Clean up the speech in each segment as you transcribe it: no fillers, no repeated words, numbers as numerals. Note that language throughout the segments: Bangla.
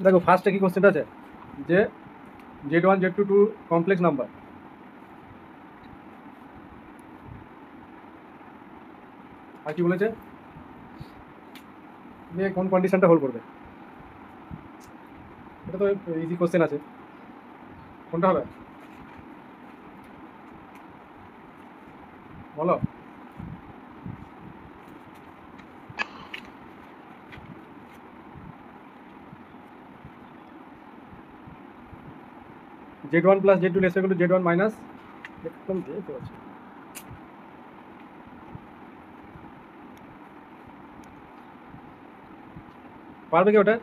দেখো ফার্স্টে কি কোশ্চেনটা আছে যে Z1 Z2 two complex number, আর কি বলেছে যে কোন কন্ডিশনটা হোল্ড করবে। এটা তো ইজি কোশ্চেন আছে, কোনটা হবে বলো? Z1 plus Z2 less equal to Z1 minus, একদম দেখতে পাচ্ছি পারবে কি ওটা?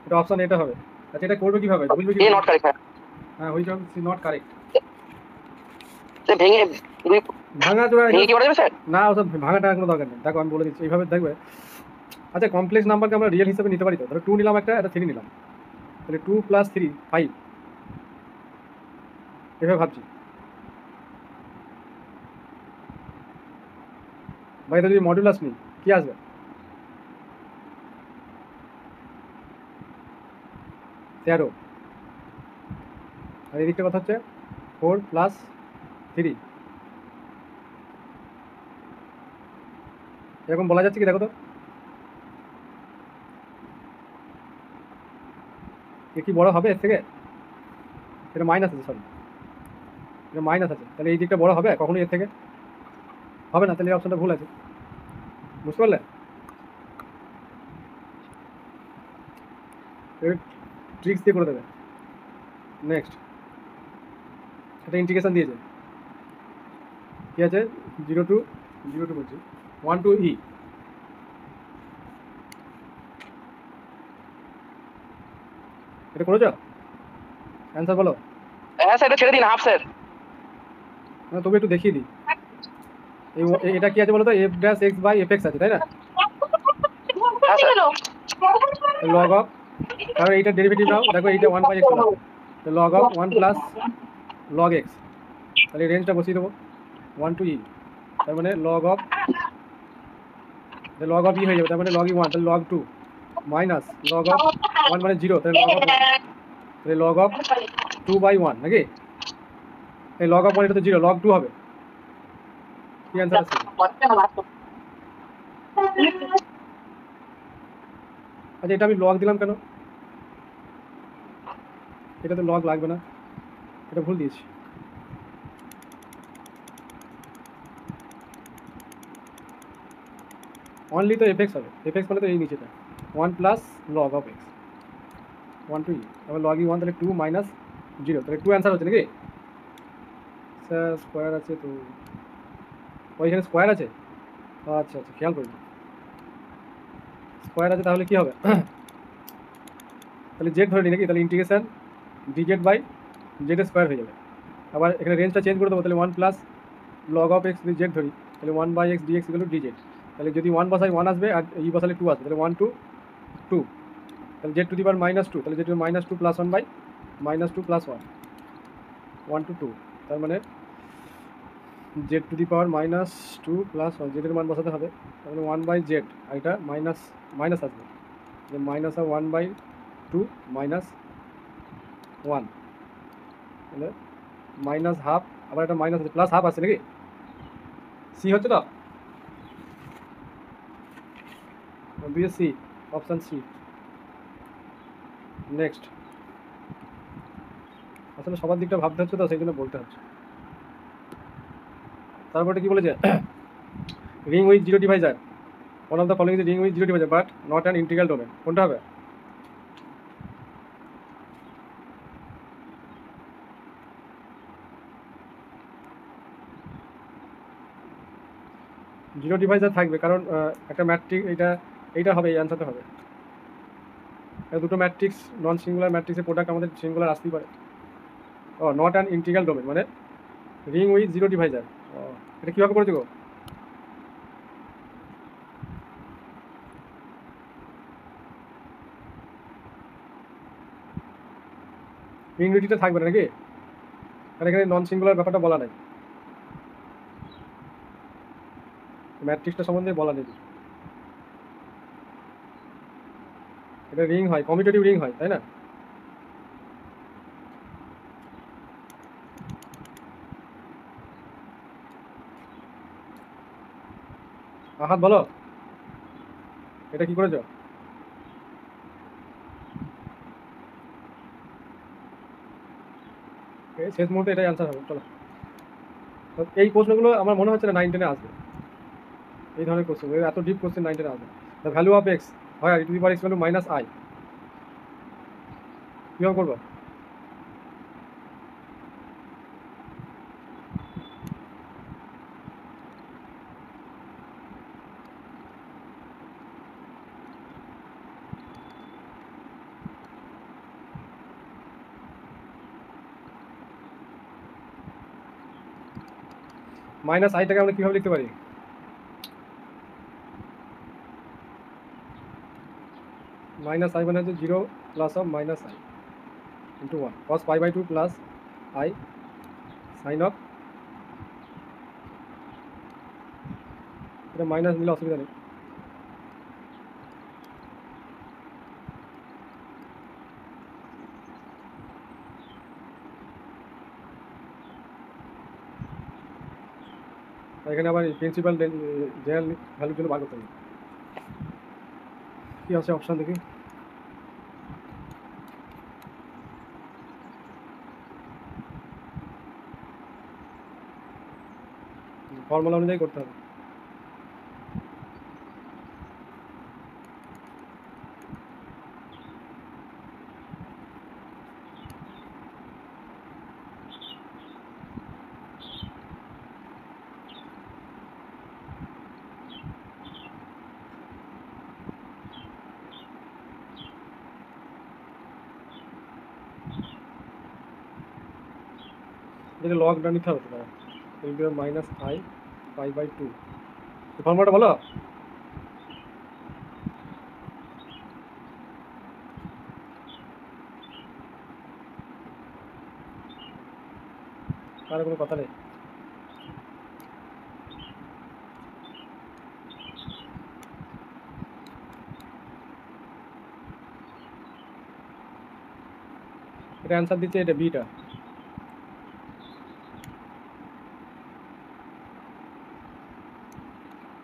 এটা অপশন এটা হবে। আচ্ছা এটা করবে কিভাবে, বুঝবে কি? A not correct. হ্যাঁ which of is not correct. সে ভেঙে দুই ভাঙা চোরা ভেঙে কি করা যাবে স্যার? না, ওসব ভাঙাটা কোনো দরকার নেই। দেখো আমি বলে দিচ্ছি এইভাবে দেখবে। আচ্ছা কমপ্লেক্স নাম্বারকে আমরা রিয়েল হিসেবে নিতে পারি তো, ধরো 2 নিলাম একটা, এটা 3 নিলাম, তাহলে 2 প্লাস 3 5, এভাবে ভাবছি। ভাই এটা যদি মডুলাস নিই কি আসবে? 13। আর এদিকটা কথা হচ্ছে 4 প্লাস 3, এরকম বলা যাচ্ছে কি? দেখো তো এ কি বড় হবে এর থেকে? এটা মাইনাস আছে, সরি এটা মাইনাস আছে, তাহলে এই দিকটা বড় হবে কখনোই এর থেকে? হবে না, তাহলে এই অপশনটা ভুল আছে। বুঝতে পারলে? ট্রিক্স দিয়ে করে দেবে। নেক্সট এটা ইন্টিগ্রেশন দিয়েছে, কি আছে? 0 টু বলছি 1 টু ই। এটা করেছো? অ্যান্সার বলো। হ্যাঁ স্যার, এটা ছেড়ে দিন হাফ স্যার। না তবে একটু দেখিয়ে দিই। এটা কি আছে বলো তো? F dash x by f x আছে, তাই না? হ্যাঁ স্যার। লগ অফ, কারণ এইটা ডেরিভেটিভ নাও, দেখো এইটা 1 বাই এক্স হবে, তো log of 1 plus log x, তাহলে রেঞ্জটা বসিয়ে দেবো 1 টু ই, তার মানে লগ অফ ই হয়ে যাবে, তার মানে লগ ই 1, তাহলে লগ 2 মাইনাস লগ অফ 1 মানে 0, তাহলে লগ অফ 1, তাহলে লগ অফ 2 বাই 1 নাকি? এই লগ অফ 1 এটা তো 0, লগ 2 হবে। কি অ্যান্সার আসছে? আচ্ছা এটা আমি লগ দিলাম কেন? এটা তো লগ লাগবে না, এটা ভুল দিয়েছি। অনলি তো এফ এক্স হবে, এফ এক্স মানে তো এই নিচেটা 1 plus log of x 1 to e, তারপর লগ ই 1, তাহলে 2 মাইনাস 0, তাহলে 2 অ্যান্সার হচ্ছে নাকি? স্যার স্কোয়ার আছে তো, ওইখানে স্কোয়ার আছে। আচ্ছা আচ্ছা খেয়াল করি, স্কোয়ার আছে তাহলে কি হবে? তাহলে জেড ধরে নিই নাকি? তাহলে integration dz by z square হয়ে যাবে। আবার এখানে রেঞ্জটা চেঞ্জ করে দেবো, তাহলে 1 প্লাস লগ অফ এক্স যদি জেড ধরি, তাহলে 1 by x dx equal to dz, তাহলে যদি 1 বসাই 1 আসবে, আর ই বসালে 2 আসবে, তাহলে 1 টু 2, তাহলে জেড টু দি পাওয়ার -2, তাহলে z to -2 plus 1 by -2 plus 1, 1 to 2, তার মানে z to the power -2 plus 1, জেডের মান বসাতে হবে, তাহলে 1 বাই জেড, আর এটা মাইনাস মাইনাস আসবে, যে মাইনাস 1 বাই 2 মাইনাস 1, তাহলে মাইনাস হাফ, আবার একটা মাইনাস আছে, প্লাস হাফ আছে নাকি? সি হচ্ছে তো, বিএসসি, অপশান সি। নেক্সট, আসলে সবার দিকটা ভাবতে হচ্ছে তো, সেই জন্য বলতে হচ্ছে। তারপরে কি বলেছে? Ring with zero Deviser, one of the following is ring with zero Deviser but not an integral domain, কোনটা হবে? জিরো ডিভাইজার থাকবে, কারণ একটা ম্যাট্রিক্স, এইটা হবে, এই অ্যান্সারটা হবে। দুটো ম্যাট্রিক্স নন সিঙ্গুলার ম্যাট্রিক্সের প্রোডাক্ট আমাদের সিঙ্গুলার আসতেই পারে। ও নট অ্যান ইন্টিগ্রাল ডোমেন মানে রিং উইথ জিরো ডিভাইজার। ও এটা কীভাবে করেছো গো? রিং উইথটা থাকবে না নাকি? আর এখানে নন সিঙ্গুলার ব্যাপারটা বলা নাই, ম্যাট্রিক্সটা সম্বন্ধে বলা নেই। এটা রিং হয়, কমিউটেটিভ রিং হয়, তাই না? আহাত বলো এটা কি করেছো? শেষ মুহূর্তে এটাই অ্যান্সার হবে। চলো, তো এই প্রশ্নগুলো আমার মনে হচ্ছে না 9-10-এ আসবে। এই ধরনের কোশ্চেন, এত ডিপ কোশ্চেন 9-10-এ আসবে। দ্য ভ্যালু অফ এক্স হয় e to the power x value minus i, কীভাবে করবো? মাইনাস আইটাকে আমরা কীভাবে লিখতে পারি? মাইনাস আই মানে হচ্ছে 0 plus of minus i into 1 cos π/2 plus i sine of, এটা মাইনাস নিলে অসুবিধা নেই। এখানে আবার প্রিন্সিপাল জেনারেল ভ্যালুর জন্য বার করতে হবে। কী আছে অপশান দেখি? ফর্মুলা অনুযায়ী করতে হবে। যেটা লগটা নিতে হবে, তারা মাইনাস আই π/2, ফর্মুলাটা বলো। আর কোনো কথা নেই। এটা অ্যান্সার দিচ্ছে এটা বিটা।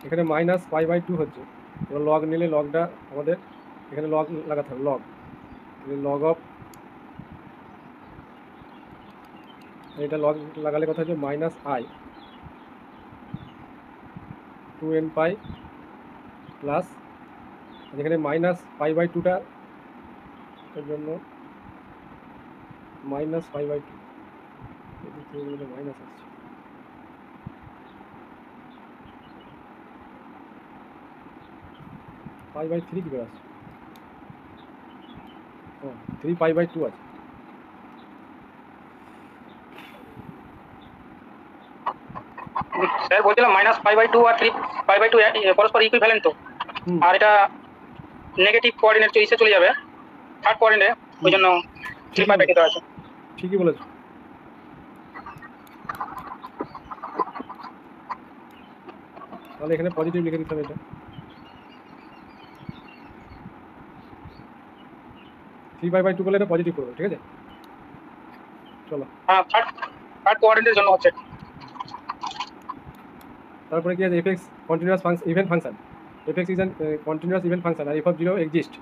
এখানে মাইনাস π/2 হচ্ছে, এবার লগ নিলে লগটা আমাদের এখানে লগ লাগাতে হবে, লগ লগ অফ, এটা লগ লাগালে কথা হচ্ছে minus I 2n pi plus যেখানে মাইনাস π/2টা এর জন্য মাইনাস π/2 মাইনাস আসছে, π/3 কী করে আসছে? ও 3π/2 আছে। স্যার বলছিলাম মাইনাস π/2 আর 3π/2 পরস্পর ইকুইভ্যালেন্ট তো, আর এটা নেগেটিভ কোঅর্ডিনেট ইসে চলে যাবে থার্ড কোঅর্ডিনেটে, ওই জন্য 3π/2 আছে। ঠিকই বলেছো। তাহলে এখানে পজিটিভ লিখে দিতে হবে, এটা 3π/2 করলে এটা পজিটিভ করবে, ঠিক আছে? চলো, হ্যাঁ থার্ড কোঅর্ডিনেটের জন্য হচ্ছে। তারপরে কি আছে? f(x) continuous even function, f(x) is an continuous even function আর f(0) এক্সিস্ট।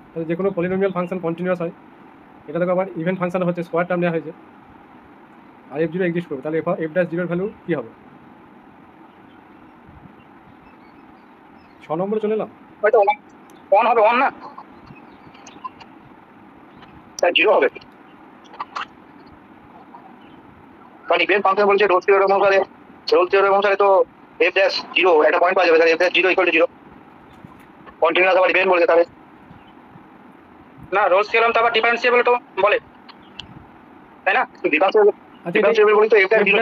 তাহলে যে কোনো পলিনোমিয়াল ফাংশন কন্টিনিউয়াস হয়, এটা দেখো আবার ইভেন ফাংশন হচ্ছে, স্কোয়ার টার্ম নেওয়া হয়েছে, আর f(0) এক্সিস্ট করবে, তাহলে f'(0) ভ্যালু কী হবে? 6 নম্বরে চলে এলাম। হয়তো 1 হবে, 1 না স্যার 0 হবে, কারণ ইভেন ফাংশন বলছে রোলস থিওরেম অনুসারে তো f'(0) একটা পয়েন্ট পাওয়া যাবে, তাহলে f'(0) = 0। কন্টিনিউয়াস আবার ইভেন বলছে, তাহলে না রোলস থিওরেম তো আবার ডিফারেন্সিয়েবল তো বলে, তাই না? ডিফারেন্সিয়েবল বলি তো f'(0)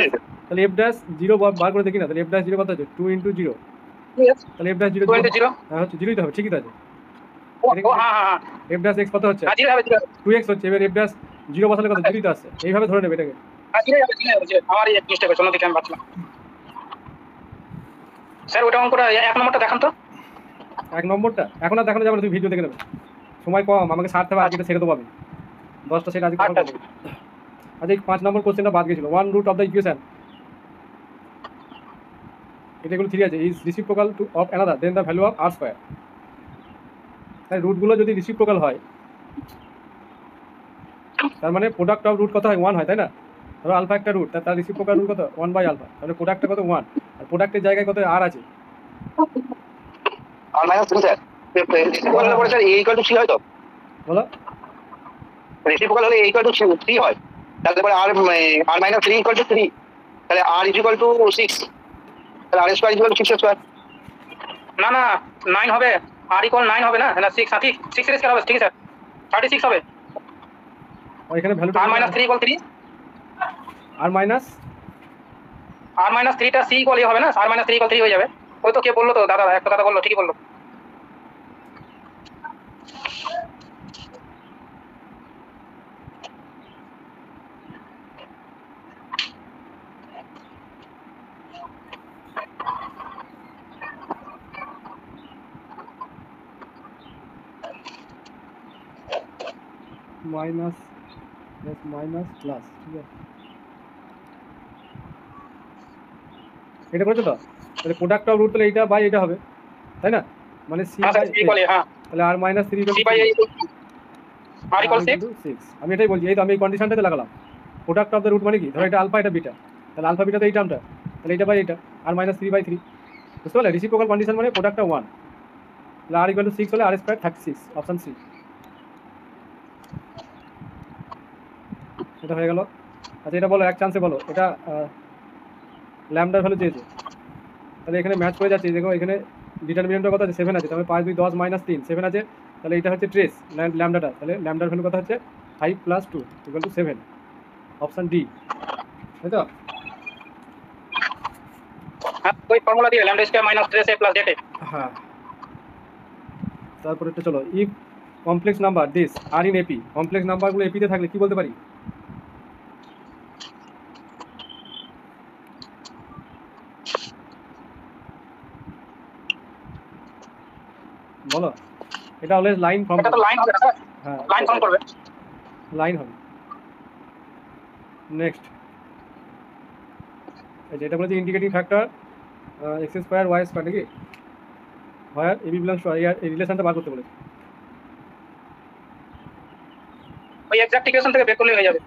তাহলে f'(0) বার করে দেখি না, তাহলে f'(0) কত আছে? 2 × 0, তাহলে f'(0) 2 × 0 হ্যাঁ হচ্ছে 0ই তো হবে, ঠিকই তো আছে। ও হ্যাঁ হ্যাঁ f'(x) কত হচ্ছে? 0 হবে, 2x হচ্ছে, এবার f'(0) বসালে কত? 0ই তো আসছে, এইভাবে ধরে নেবে এটাকে। আমার এই মিস্টেক হচ্ছে, অন্যদিকে আমি পাচ্ছিলাম। স্যার ওটা অঙ্কটা 1 নম্বরটা দেখান তো। 1 নম্বরটা এখন আর দেখানো যাবে না, তুমি ভিডিও দেখে নেবে, সময় কম, আমাকে সারতে হবে, আজকে ছেড়ে দেবো আমি 10টা সেট আজকে আচ্ছা করবো। আচ্ছা এই 5 নম্বর কোশ্চেনটা বাদ গেছিল, 1 রুট অফ দ্য ইকুয়েশন, এটাগুলো ঠিক আছে, is reciprocal to of another then the value of r square. তাই রুটগুলো যদি রিসিপ্রোকাল হয় তার মানে প্রোডাক্ট অফ রুট কত হয় 1 হয়, তাই না? ধরো আলফা একটা রুট, তার রিসিপ্রোকাল রুট কত 1/আলফা, তাহলে প্রোডাক্টটা কত 1, আর প্রোডাক্টের জায়গায় কত আর আছে আর মাইনাস 3 স্যার, রেসিপ্রোকাল হলে পরে স্যার a ইকুয়াল টু 3 হয় তো, বলো। রেসিপ্রোকাল হলে a ইকুয়াল টু 3 হয়, তারপরে আর মাইনাস 3 ইকুয়াল টু 3, তাহলে r ইকুয়াল টু 6, তাহলে r square equal to 6 square. না না 9 হবে, আর ইকুয়াল 9 হবে না, না 6 সাথে 6 এর স্কয়ার হবে, ঠিক আছে স্যার 36 হবে। আর এখানে ভ্যালুটা আর মাইনাস 3 ইকুয়াল 3, আর মাইনাস 3টা c ইকুয়াল হবে না, আর মাইনাস 3 ইকুয়াল 3 হয়ে যাবে। ওই তো কে বললো তো, দাদা একটা দাদা বললো, ঠিকই বললো। মাইনাস মাইনাস প্লাস, ঠিক আছে এটা করেছো তো, তাহলে প্রোডাক্ট অফ রুট তাহলে এইটা বাই এটা হবে, তাই না? মানে সি হ্যাঁ স্যার c ইকুয়াল হ্যাঁ তাহলে আর মাইনাস 3 c বাই a আর ইকুয়াল 6। 6, আমি এটাই বলছি, এই তো আমি এই কন্ডিশনটাতে লাগালাম। প্রোডাক্ট অফ দ্য রুট মানে কি, ধরো এটা আলফা এটা বিটা, তাহলে আলফা বিটা তো এই টার্মটা, তাহলে এটা বাই এটা আর মাইনাস 3/3, বুঝতে পারলে? রিসিপ্রোকাল কন্ডিশন মানে প্রোডাক্টটা 1, তাহলে আর ইকুয়াল টু 6 হলে আর স্কয়ার 36, অপশন সি, এটা হয়ে গেল। আচ্ছা এটা বলো এক চান্সে বলো, এটা ল্যামডার ভ্যালু চেয়েছে, তাহলে এখানে ম্যাচ করে যাচ্ছে, দেখো এখানে ডিটারমিনেন্টটা কত আছে 7 আছে, তাহলে 5 2 10 মাইনাস 3 7 আছে, তাহলে এটা হচ্ছে ট্রেস ল্যামডাটা, তাহলে ল্যামডার ভ্যালু কত হচ্ছে 5 + 2 = 7, অপশন ডি, তাই তো? হ্যাঁ ওই ফর্মুলা দিয়ে lambda square minus 3a plus z. হ্যাঁ তারপরে একটু চলো, if complex number this are in AP, complex নাম্বারগুলো এপিতে থাকলে কি বলতে পারি? বলো, এটা অলওয়েজ লাইন ফর্ম, এটা তো লাইন হবে না স্যার, হ্যাঁ লাইন ফর্ম করবে। লাইন হবে। নেক্সট এটা বলেছে indicating factor x square y square, নাকি হয় এবি বিলংস টু আর, এই রিলেশনটা বার করতে বলেছে। ওই এক্সাক্ট ইকুয়েশন থেকে বের করলে হয়ে যাবে।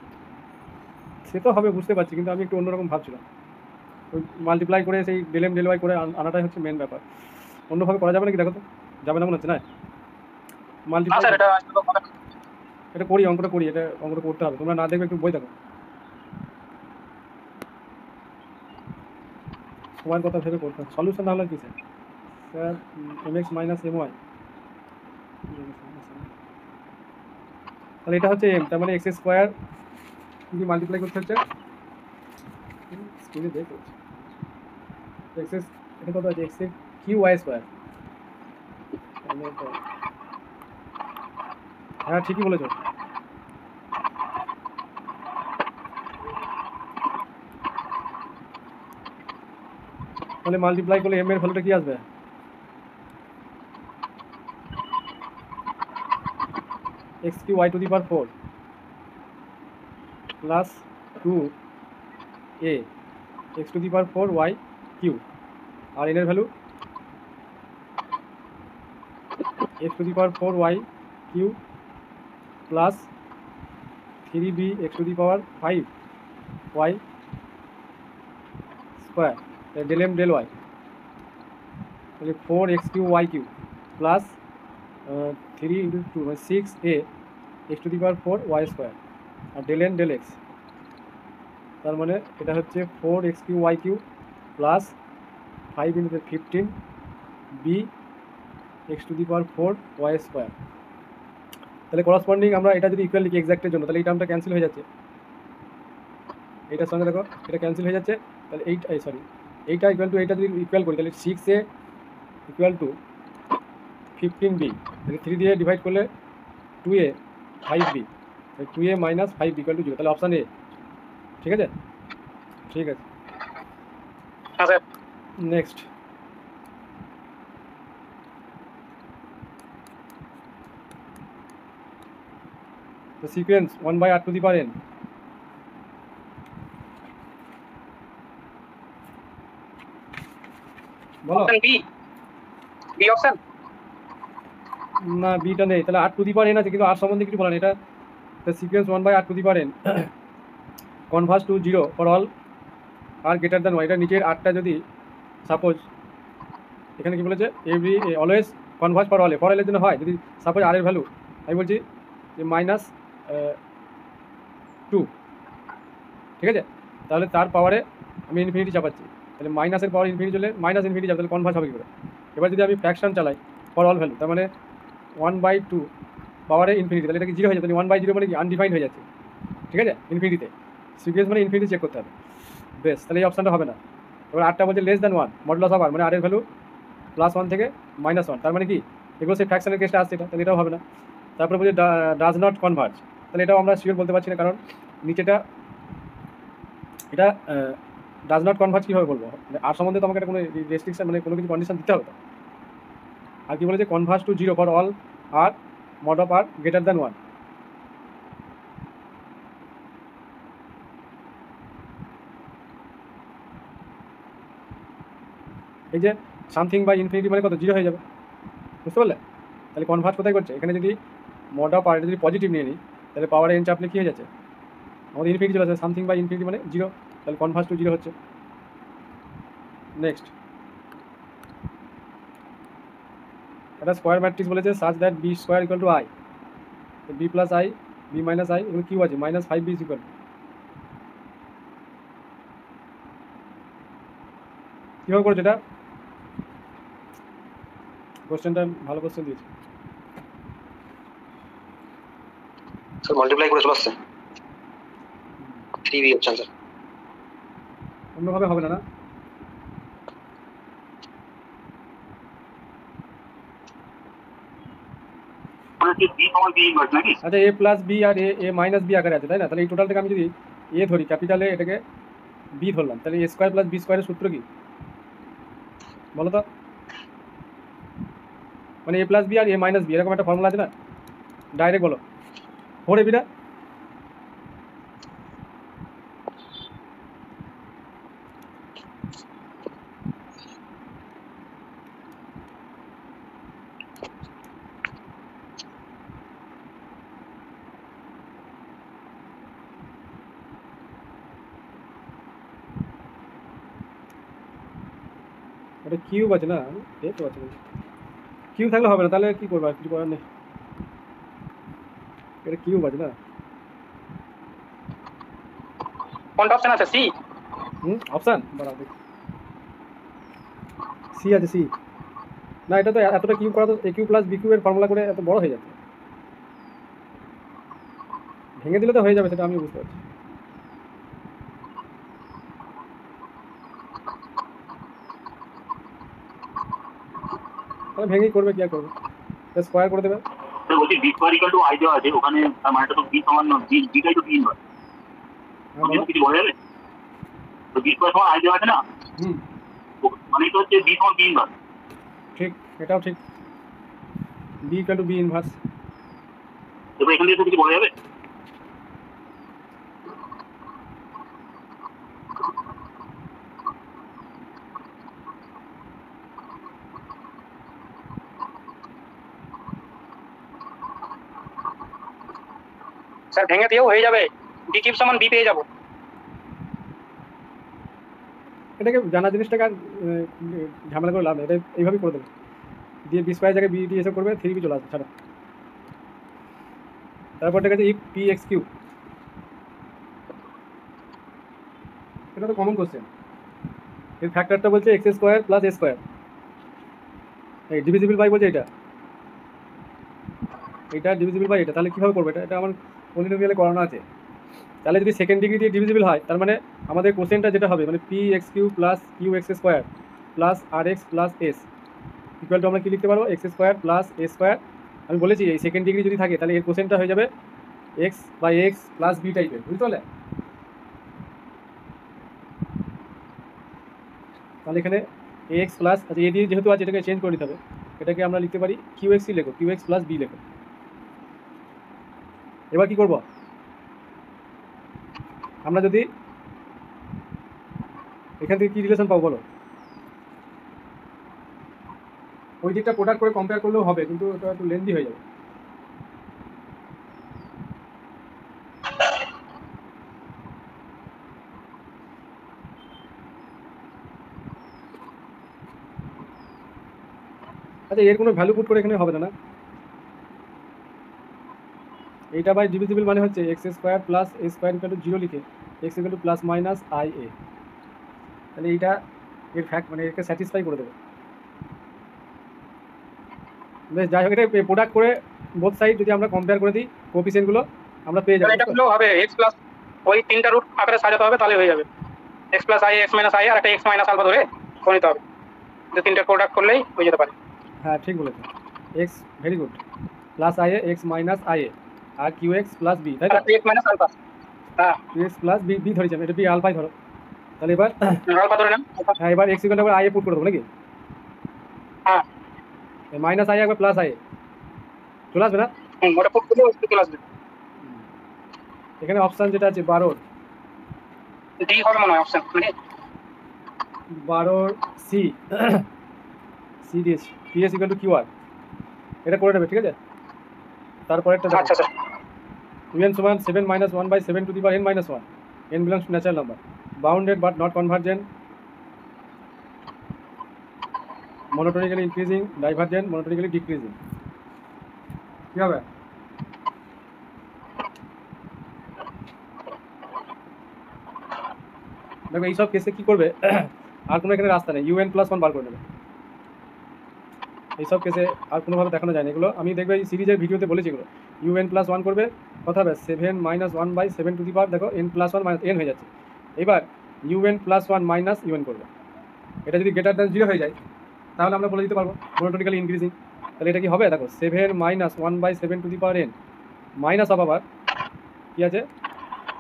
সে তো হবে বুঝতে পারছি, কিন্তু আমি একটু অন্যরকম ভাবছিলাম, ওই মাল্টিপ্লাই করে সেই ডেল এম ডেল ওয়াই করে আনাটাই হচ্ছে মেন ব্যাপার, অন্যভাবে করা যাবে নাকি দেখো তো, যাবে না মনে হচ্ছে না? না মাল্টিপ্লাই স্যার এটা করি, অঙ্কটা করি, এটা অঙ্কটা করতে হবে, তোমরা না দেখবে একটু বই দেখো, সময়ের কথা ভেবে করতে হবে। সলিউশন তাহলে কি sir? Sir mx minus my, তাহলে এটা হচ্ছে m, তার মানে এক্স স্কোয়ার যদি মাল্টিপ্লাই করতে হচ্ছে স্ক্রিনে দেখো এক্স, এটা কত আছে এক্স কিউ ওয়াই স্কোয়ার, হ্যাঁ ঠিকই বলেছো। তাহলে মাল্টিপ্লাই করলে m এর ভ্যালুটা কি আসবে? x cube y to the power 4 plus 2a x to the power 4 y cube, আর n এর value x to the power 4 y cube plus 3b x to the power 5 y square, del m del y, তাহলে 4x cube y cube plus 3 into 2 মানে 6a x to the power 4 y square, আর ডেল এন ডেল এক্স, তার মানে এটা হচ্ছে 4x cube y cube plus 5 into 15b x to the power 4 y square. তাহলে করসপন্ডিং আমরা এটা যদি ইকুয়াল লিখি এক্সাক্টের জন্য, তাহলে এই টার্মটা ক্যান্সেল হয়ে যাচ্ছে, এইটার সঙ্গে দেখো এটা ক্যান্সেল হয়ে যাচ্ছে, তাহলে এইটা ইকুয়াল টু এইটা যদি ইকুয়াল করি, তাহলে 6a ইকুয়াল টু 15b, তাহলে 3 দিয়ে ডিভাইড করলে 2a 5b, 2a minus 5b equal to 0, তাহলে অপশান এ, ঠিক আছে? ঠিক আছে হ্যাঁ স্যার। নেক্সট তো সিকোয়েন্স 1/r⁴n বলো। Option B, B option. না বিটা নেই, তাহলে r⁴n আছে কিন্তু আর সম্বন্ধে কিছু বলা নেই। এটা sequence 1/r⁴n converse to 0 for all r greater than 1। এটা নিচের আরটা যদি সাপোজ এখানে কি বলেছে এভরি অলওয়েজ কনভার্স ফর অলে, ফর অলের জন্য হয় যদি সাপোজ আর এর ভ্যালু আমি বলছি যে -2, ঠিক আছে, তাহলে তার পাওয়ারে আমি ইনফিনিটি চাপাচ্ছি, তাহলে মাইনাসের পাওয়ার ইনফিনিটি চলে মাইনাস ইনফিনিটি যাবে, তাহলে কনভার্স হবে কী করে। এবার যদি আমি ফ্র্যাকশন চালাই ফর অল ভ্যালু, তার মানে 1/2 পাওয়ারে ইনফিনিটি, তাহলে এটা কি 0 হয়ে যাবে, তাহলে 1/0 মানে কি আনডিফাইন্ড হয়ে যাচ্ছে, ঠিক আছে, ইনফিনিটিতে। সিকোয়েন্স মানে ইনফিনিটি চেক করতে হবে, বেশ, তাহলে এই অপশানটা হবে না। এবার আরটা বলছে লেস দ্যান 1 মডুলাস অফ আর, মানে আর এর ভ্যালু +1 থেকে -1, তার মানে কি এগুলো সেই ফ্র্যাকশনের কেসটা আসছে, এটা তাহলে এটাও হবে না। তারপরে বলছে ডাজ নট কনভার্জ, তাহলে এটাও আমরা শিওর বলতে পারছি না, কারণ নিচেটা এটা ডাজ নট কনভার্জ কীভাবে বলবো, আর সম্বন্ধে তো আমাকে একটা কোনো রেস্ট্রিকশন মানে কোনো কিছু কন্ডিশন দিতে হবে তো। আর কি বলেছে converse to 0 for all r mod of r greater than 1। এই যে সামথিং বাই ইনফিনিটি মানে কত 0 হয়ে যাবে, বুঝতে পারলে। তাহলে কনভার্ট কোথায় করছে, এখানে যদি মড অফ আর যদি পজিটিভ নিয়ে নিই তাহলে পাওয়ার এন চাপলে কী হয়ে যাচ্ছে আমাদের ইনফিনিটি চলে আসে, সামথিং বাই ইনফিনিটি মানে 0, তাহলে কনভার্স টু 0 হচ্ছে। নেক্সট একটা স্কোয়ার ম্যাট্রিক্স বলেছে such that B square equal to I, B plus I B minus I এগুলো কিউ আছে -5b ইকুয়াল, কীভাবে করেছে এটা, কোশ্চেনটা ভালো কোশ্চেন দিয়েছে। স্যার মাল্টিপ্লাই করে চলে আসছে 3b অপশন স্যার। অন্যভাবে হবে না না, আচ্ছা এ প্লাস বি আর এ মাইনাস বি আকারে আছে তাই না, তাহলে এই টোটালটাকে আমি যদি এ ধরি ক্যাপিটালে, এটাকে বি ধরলাম, তাহলে এ স্কোয়ার প্লাস বি স্কোয়ারের সূত্র কি বলো তো, মানে এ প্লাস বি আর এ মাইনাস বি এরকম একটা ফর্মুলা আছে না, ডাইরেক্ট বলো 4ab না, এটা কিউব আছে না, এ তো আছে, কিউব থাকলে হবে না, তাহলে কী করবো আর কিছু করার নেই, এটা কিউব আছে না। কোনটা অপশন আছে, সি? অপশান বরাবর সি আছে, সি না, এটা তো এতটা কিউব করা তো এ কিউ প্লাস বি কিউবের ফর্মুলা করে এত বড় হয়ে যাবে, ভেঙে দিলে তো হয়ে যাবে, সেটা আমি বুঝতে পারছি। তাহলে ভেঙেই করবে, কি আর করবে, স্কোয়ার করে দেবে। বলছি B square equal to I দেওয়া আছে ওখানে, তার মানেটা তো বি সমান বিটাই তো বি ইনভার্স, কিছু বলা যাবে তো বি স্কোয়ার সমান আই দেওয়া আছে না, মানে তো হচ্ছে বি সমান বি ইনভার্স। ঠিক, এটাও ঠিক, B equal to B inverse. এবার এখান থেকে তো কিছু বলা যাবে, স্যার ভেঙে দিয়েও হয়ে যাবে, বি কিউব সমান বি পেয়ে যাবো। এটাকে জানা জিনিসটাকে আর ঝামেলা করে লাভ নেই, এটা এইভাবেই করে দেবে, দিয়ে বি স্কোয়ার জায়গায় বি ডি এসে করবে, 3b চলে আসবে ছাড়া। তারপর দেখা যাচ্ছে ইফ পি এক্স কিউ, এটা তো কমন কোশ্চেন, এর ফ্যাক্টরটা বলছে x square plus a square, এই ডিভিজিবল বাই বলছে এটা ডিভিজিবল বাই এটা, তাহলে কীভাবে করবো, এটা আমার পলিনোমিয়ালে করানো আছে। তাহলে যদি সেকেন্ড ডিগ্রি দিয়ে ডিভিজিবল হয়, তার মানে আমাদের কোশ্চেনটা যেটা হবে মানে p x cube plus q x square plus r x plus s equal to আমরা কী লিখতে পারবো, x square plus a square. আমি বলেছি এই সেকেন্ড ডিগ্রি যদি থাকে তাহলে এর কোশ্চেনটা হয়ে যাবে x by x plus b টাইপের, বুঝতে পারলে। তাহলে এখানে এ এক্স প্লাস, আচ্ছা এ দিয়ে যেহেতু আছে এটাকে চেঞ্জ করে নিতে হবে, এটাকে আমরা লিখতে পারি কিউ এক্সই লেখো, কিউ এক্স প্লাস বি লেখো, এবার কি করব, আমরা যদি এখান থেকে কি রিলেশন পাবো বলো? ওই দিকটা প্রোডাক্ট করে কম্পেয়ার করলেও হবে, কিন্তু ওটা একটু লেন্দি হয়ে যাবে। আচ্ছা, এর কোনো ভ্যালু পুট করে এখানে হবে না? এইটা বাই ডিভিজিবল মানে হচ্ছে x square plus a square equal to 0 লিখে x equal two plus minus i এ, তাহলে এইটা এর ফ্যাক্ট মানে একে স্যাটিসফাই করে দেবে। বেশ, যাই হোক, এটা প্রোডাক্ট করে বোথ সাইড যদি আমরা কম্পেয়ার করে দিই কোএফিসিয়েন্টগুলো আমরা পেয়ে যাবো। এটা করলেও হবে, এক্স প্লাস ওই তিনটা রুট আকারে সাজাতে হবে, তাহলে হয়ে যাবে x plus i, x minus i, আর একটা এক্স মাইনাস আলফা ধরে করে নিতে হবে। যে তিনটা প্রোডাক্ট করলেই হয়ে যেতে পারে। হ্যাঁ, ঠিক বলেছো, x very good, plus i a x minus i a আর কিউ এক্স প্লাস বি, তাই তো? এক্স মাইনাস আলফা, হ্যাঁ q x plus b, b ধরেছি আমি, এটা বি আলফাই ধরো। তাহলে এবার আলফা ধরে নাও। হ্যাঁ, এবার x equal to I A put করে দেবো নাকি? হ্যাঁ, মাইনাস আই একবার প্লাস আই এ চলে আসবে না? ওটা পুট করলে চলে আসবে। এখানে অপশান যেটা আছে 12 ডি হবে মনে হয় অপশন, মানে 12 সি, সি দিয়েছি p s equal to q r, এটা করে নেবে, ঠিক আছে? তারপরে একটা আচ্ছা আচ্ছা, un সমান 7 minus 1 by 7 to the power n minus 1, n belongs to natural number, bounded but not convergent, monotonically increasing, divergent, monotonically decreasing, কি হবে? দেখো এইসব কেসে কি করবে, আর কোনো এখানে রাস্তা নেই, un প্লাস 1 বার করে নেবে। এইসব কেসে আর কোনোভাবে দেখানো যায় না, এগুলো আমি দেখবে এই সিরিজের ভিডিওতে বলেছি, এগুলো un প্লাস 1 করবে, কথা হবে 7 মাইনাস 1 বাই 7 টু দি পাওয়ার, দেখো n প্লাস 1 মাইনাস n হয়ে যাচ্ছে। এবার un প্লাস 1 মাইনাস un করবে, এটা যদি গ্রেটার দ্যান 0 হয়ে যায় তাহলে আমরা বলে দিতে পারবো মোনোটোনিক্যালি ইনক্রিজিং। তাহলে এটা কি হবে, দেখো 7 minus 1 by 7 to the power n minus of আবার কি আছে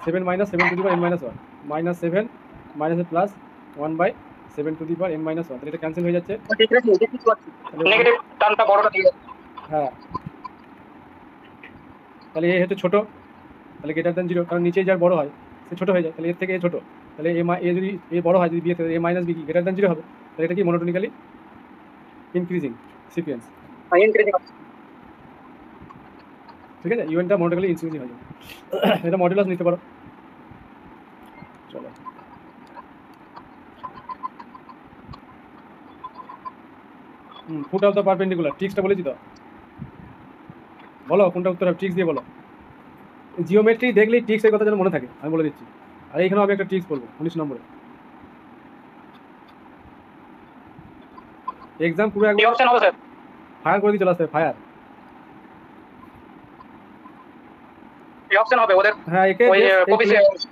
7 minus 7 to the power n minus 1 minus 7 minus plus 1 by 7 to the power n minus 1, তাহলে এটা ক্যান্সেল হয়ে যাচ্ছে। ঠিক আছে, এটা কি করছি নেগেটিভ টার্মটা বড়টা ঠিক আছে। হ্যাঁ, তাহলে এ হচ্ছে ছোটো, তাহলে গ্রেটার দ্যান 0, কারণ নিচে যার বড় হয় সে ছোটো হয়ে যায়, তাহলে এর থেকে এ ছোটো, তাহলে এ যদি এ বড় হয়, যদি বি এ মাইনাস বি কি গ্রেটার দ্যান 0 হবে, তাহলে এটা কি মোনোটোনিক্যালি ইনক্রিজিং সিকোয়েন্স, ঠিক আছে? ইউএনটা মোনোটোনিক্যালি ইনক্রিজিং হয়ে যাবে। এটা মডুলাস নিতে পারো। চলো, ফুট অফ দ্য পারপেন্ডিকুলার, ট্রিক্সটা বলেছি তো, বলো কোনটা উত্তর হবে, ট্রিক্স দিয়ে বলো। জিওমেট্রি দেখলেই ট্রিক্সের কথা যেন মনে থাকে, আমি বলে দিচ্ছি। আর এইখানেও আমি একটা ট্রিক্স বলবো 19 নম্বরে, এক্সাম পুরো একবার অপশন হবে স্যার, ফায়ার করে দিয়ে চলে আসতে, ফায়ার। এই অপশন হবে ওদের, হ্যাঁ, একে ওই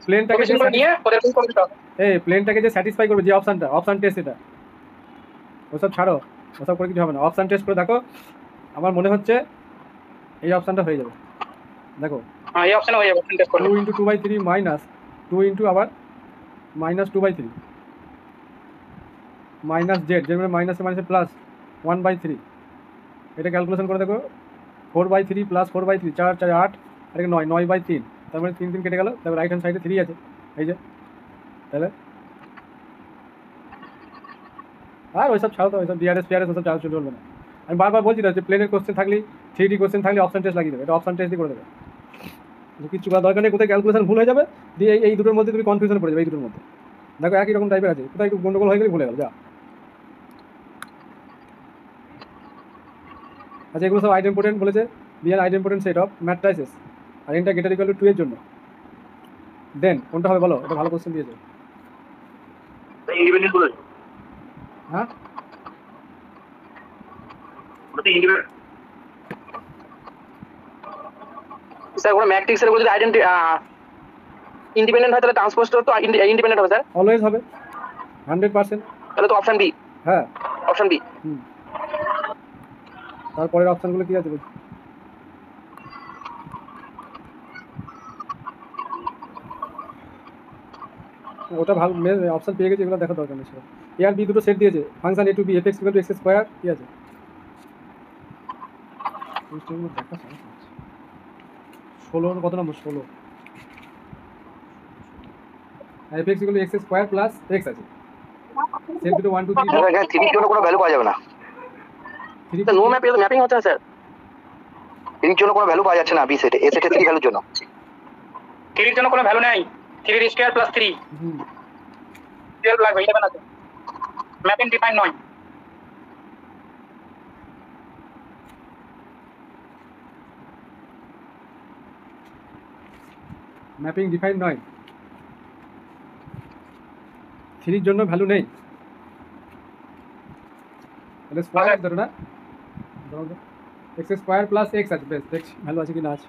প্লেনটাকে নিয়ে ওদের কোন করতে হবে। এই প্লেনটাকে যে স্যাটিসফাই করবে, যে অপশনটা, অপশন টেস্ট, এটা ওসব ছাড়ো, ওসব করে কিছু হবে না, অপশন টেস্ট করে দেখো, আমার মনে হচ্ছে এই অপশনটা হয়ে যাবে। দেখো হ্যাঁ, এই অপশন হয়ে যাবে, অপশন টেস্ট করলে 2 × 2/3 মাইনাস 2 × আবার মাইনাস 2/3 মাইনাস জেড, যেমন মাইনাসে মাইনাসে প্লাস 1/3, এটা ক্যালকুলেশন করে দেখো 4/3 প্লাস 4/3, 4 4 8, আর 9 9/3, তার মানে 3 3 কেটে গেল, তারপর রাইট হ্যান্ড সাইডে 3 আছে, এই যে, তাহলে আর ওইসব ছাড়ো তো, ওইসব ডিআরএস ফিআরএস ওসব চাল চলবে না। আমি বারবার বলছি না যে প্লেনের কোশ্চেন থাকলে 3D কোশ্চেন থাকলে অপশন টেস্ট লাগিয়ে দেবে, এটা অপশন টেস্ট দিয়ে করে দেবে, কিছু করার দরকার নেই। কোথায় ক্যালকুলেশন ভুল হয়ে যাবে, দিয়ে এই দুটোর মধ্যে তুমি কনফিউশনে পড়ে যাবে, এই দুটোর মধ্যে দেখো একই রকম টাইপের আছে, কোথায় একটু গন্ডগোল হয়ে গেলে ভুলে গেল যা। আচ্ছা, এগুলো সব আইডেম্পোর্টেন্ট বলেছে, be a idempotent set of matrices, আর এনটা গ্রেটার ইকুয়াল টু 2 এর জন্য, দেন কোনটা হবে বলো? এটা ভালো কোশ্চেন দিয়েছে। ইন্ডিপেন্ডেন্ট বলেছে, হ্যাঁ, ওটা ইন্ডিপেন্ডেন্ট স্যার, কোনো ম্যাট্রিক্সের উপর যদি ইন্ডিপেন্ডেন্ট হয় তাহলে ট্রান্সপোজটা তো ইন্ডিপেন্ডেন্ট হবে স্যার, অলওয়েজ হবে 100%। তাহলে তো অপশন বি, হ্যাঁ, অপশন বি। তারপরের অপশনগুলো কি আছে বলছি, ওটা ভালো অপশন পেয়ে গেছে, এগুলো দেখা দরকার নেই। এ আর বি দুটো সেট দিয়েছে, function A to B f x equal to x square, কি আছে দেখা 16 কত নম্বর 16 f(x) = x square plus x আছে সেট দুটো 1 2 3 স্যার এখানে 3 এর জন্য কোনো ভ্যালু পাওয়া যাবে না। 3 স্যার নো ম্যাপিং হচ্ছে না স্যার। 3 এর জন্য কোনো ভ্যালু পাওয়া যাচ্ছে না বি সেটে, এ সেটে 3 ভ্যালুর জন্য। 3 এর জন্য কোনো ভ্যালু নেই। 3 স্কয়ার প্লাস 3 12 লাগবে, এটা বানাতে ম্যাপিং ডিফাইন নয়। ম্যাপিং ডিফাইন নয়, 3 এর জন্য ভ্যালু নেই, তাহলে স্কয়ার ধরো না, ধরো x স্কয়ার প্লাস x আছে, বেশ দেখ ভ্যালু আছে কি না আছে।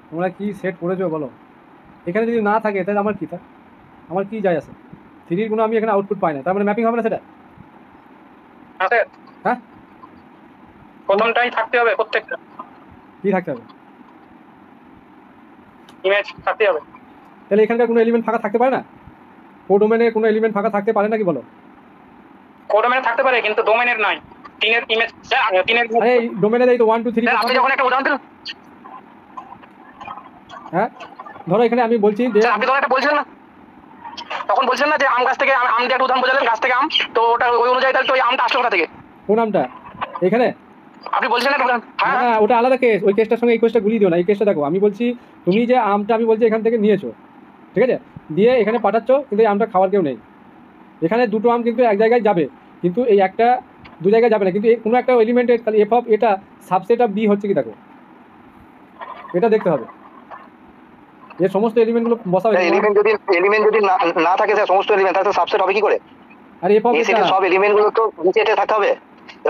তোমরা কি সেট করেছো বলো? এখানে যদি না থাকে তাহলে আমার কি থাকে, আমার কি যায় আসে? 3 এর কোনো আমি এখানে আউটপুট পাই না, তার মানে ম্যাপিং হবে না সেটা। আছে হ্যাঁ, প্রথমটাই থাকতে হবে, প্রত্যেকটা কি থাকতে হবে? ইমেজ থাকতে হবে। তাহলে এখানকার কোনো এলিমেন্ট ফাঁকা থাকতে পারে না? কোডোমেনে কোনো এলিমেন্ট ফাঁকা থাকতে পারে না কি বলো? কোডোমেনে থাকতে পারে কিন্তু ডোমেনের নাই। 3 এর ইমেজ, 3 এর আরে ডোমেনে দেই তো 1 2 3। স্যার আপনি যখন একটা উদাহরণ দিলেন, হ্যাঁ ধরো এখানে আমি বলছি যে স্যার আপনি যখন একটা বলছিলেন না, তখন বলছিলেন না যে আম গাছ থেকে আম দিয়ে একটা উদাহরণ বোঝালেন, গাছ থেকে আম, তো ওটা ওই অনুযায়ী তাহলে তো ওই আমটা আসলো কোথা থেকে? কোন নামটা এখানে? আপনি বলছিলেন একটা উদাহরণ। হ্যাঁ হ্যাঁ ওটা আলাদা কেস, ওই কেসটার সঙ্গে এই কেসটা গুলিয়ে দিও না। এই কেসটা দেখো, আমি বলছি তুমি যে আমটা আমি বলছি এখান থেকে নিয়েছো, ঠিক আছে, দিয়ে এখানে পাঠাচ্ছ, কিন্তু এই আমটা খাওয়ার কেউ নেই। এখানে দুটো আম কিন্তু এক জায়গায় যাবে, কিন্তু এই একটা দু জায়গায় যাবে না, কিন্তু এই কোনো একটা এলিমেন্টের তাহলে এফ অফ এটা সাবসেট অফ বি হচ্ছে কি দেখো, এটা দেখতে হবে। এর সমস্ত এলিমেন্টগুলো বসাবে, এলিমেন্ট যদি না থাকে স্যার, সমস্ত এলিমেন্ট তাহলে সাবসেট হবে কি করে? আর এফ অফ এ সেটের সব এলিমেন্টগুলো তো বি সেটে থাকতে হবে।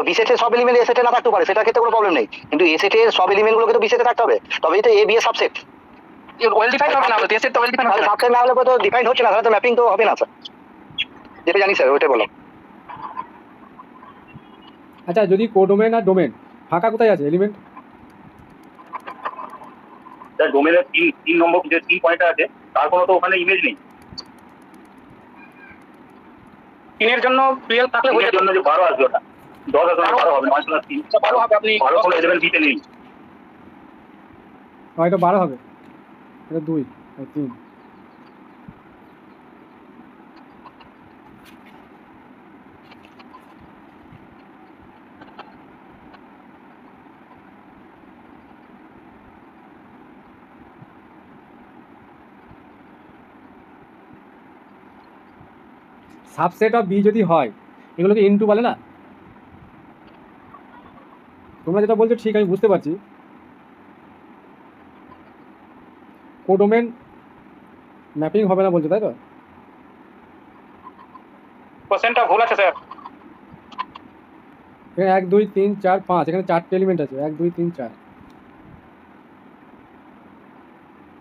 বি সেটের সব এলিমেন্ট এ সেটে না থাকতে পারে, সেটার ক্ষেত্রে কোনো প্রবলেম নেই, কিন্তু এ সেটের সব এলিমেন্টগুলোকে তো বি সেটে থাকতে হবে, তবেই তো এ বি এর সাবসেট। ওয়েল ডিফাইন হবে না, টেস্ট তো ওয়েল ডিফাইন হবে না। সাবসেট না হলে তো ডিফাইন হচ্ছে না, তাহলে তো ম্যাপিং তো হবে না স্যার। যেটা জানি স্যার ওইটা বলো। আচ্ছা যদি কোডোমেন আর ডোমেন ফাঁকা কোথায় আছে এলিমেন্ট? স্যার ডোমেনের 3 নম্বর যে 3 পয়েন্টটা আছে তার কোনো তো ওখানে ইমেজ নেই। 3 এর জন্য 12 থাকলে এর জন্য যে 12 আসবে, ওটা 10 আসবে, 12 হবে, 9 প্লাস 3 12 হবে। আপনি 12 কোনো এলিমেন্ট দিতে নেই। এটা 12 হবে, এটা 2 আর 3। সাবসেট অফ বি যদি হয়, এগুলোকে ইনটু বলে না? তোমরা যেটা বলছো ঠিক, আমি বুঝতে পারছি। কোডোমেন ম্যাপিং হবে না বলছো, তাই তো? পার্সেন্টটা ভুল আছে স্যার। এখানে 1 2 3 4 5, এখানে 4টে এলিমেন্ট আছে, 1 2 3 4,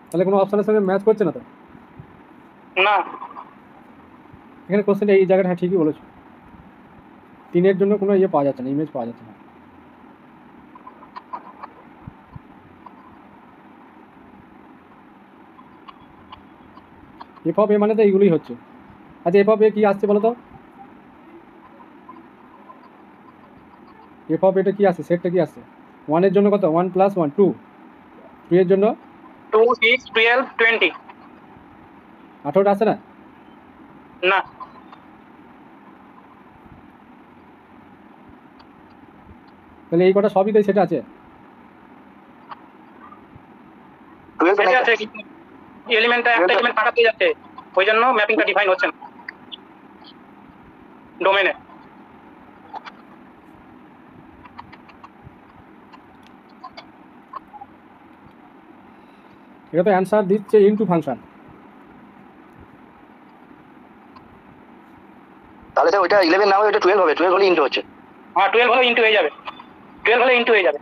তাহলে কোনো অপশনের সঙ্গে ম্যাচ করছে না তো? না, এখানে কোশ্চেনটা এই জায়গাটা হ্যাঁ ঠিকই বলেছো, 3 এর জন্য কোনো ইয়ে পাওয়া যাচ্ছে না, ইমেজ পাওয়া যাচ্ছে না। এফ অফ এ মানে তো এইগুলোই হচ্ছে। আচ্ছা এফ অফ এ কি আসছে বলো তো? এফ অফ এটা কি আসছে, সেটটা কি আসছে? 1 এর জন্য কত? 1 + 1 2, 2 এর জন্য 2 6 12 20। 18টা আসছে না? না, তাহলে এই কটা সবই তো সেটা আছে। সেটা আছে কিন্তু এলিমেন্টটা একটা এলিমেন্ট ফাঁকা পেয়ে যাচ্ছে, ওই জন্য ম্যাপিংটা ডিফাইন হচ্ছে না ডোমেনে। এটা তো অ্যান্সার দিচ্ছে ইনটু ফাংশন। তাহলে স্যার ওইটা 11 না হয়ে ওইটা 12 হবে, 12 হলে ইনটু হচ্ছে। হ্যাঁ 12 হলে ইনটু হয়ে যাবে, 12 হলে ইনটু হয়ে যাবে।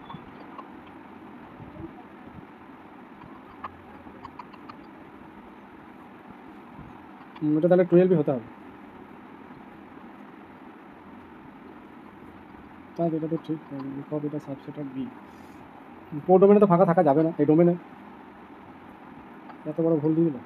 এটা তাহলে 12ই হতে হবে, তাই এটা তো ঠিক। এফ অফ এটা সাবসেট অফ বি, কোর ডোমেনে তো ফাঁকা থাকা যাবে না, এই ডোমেনে এত বড় ভুল দিয়ে দিল।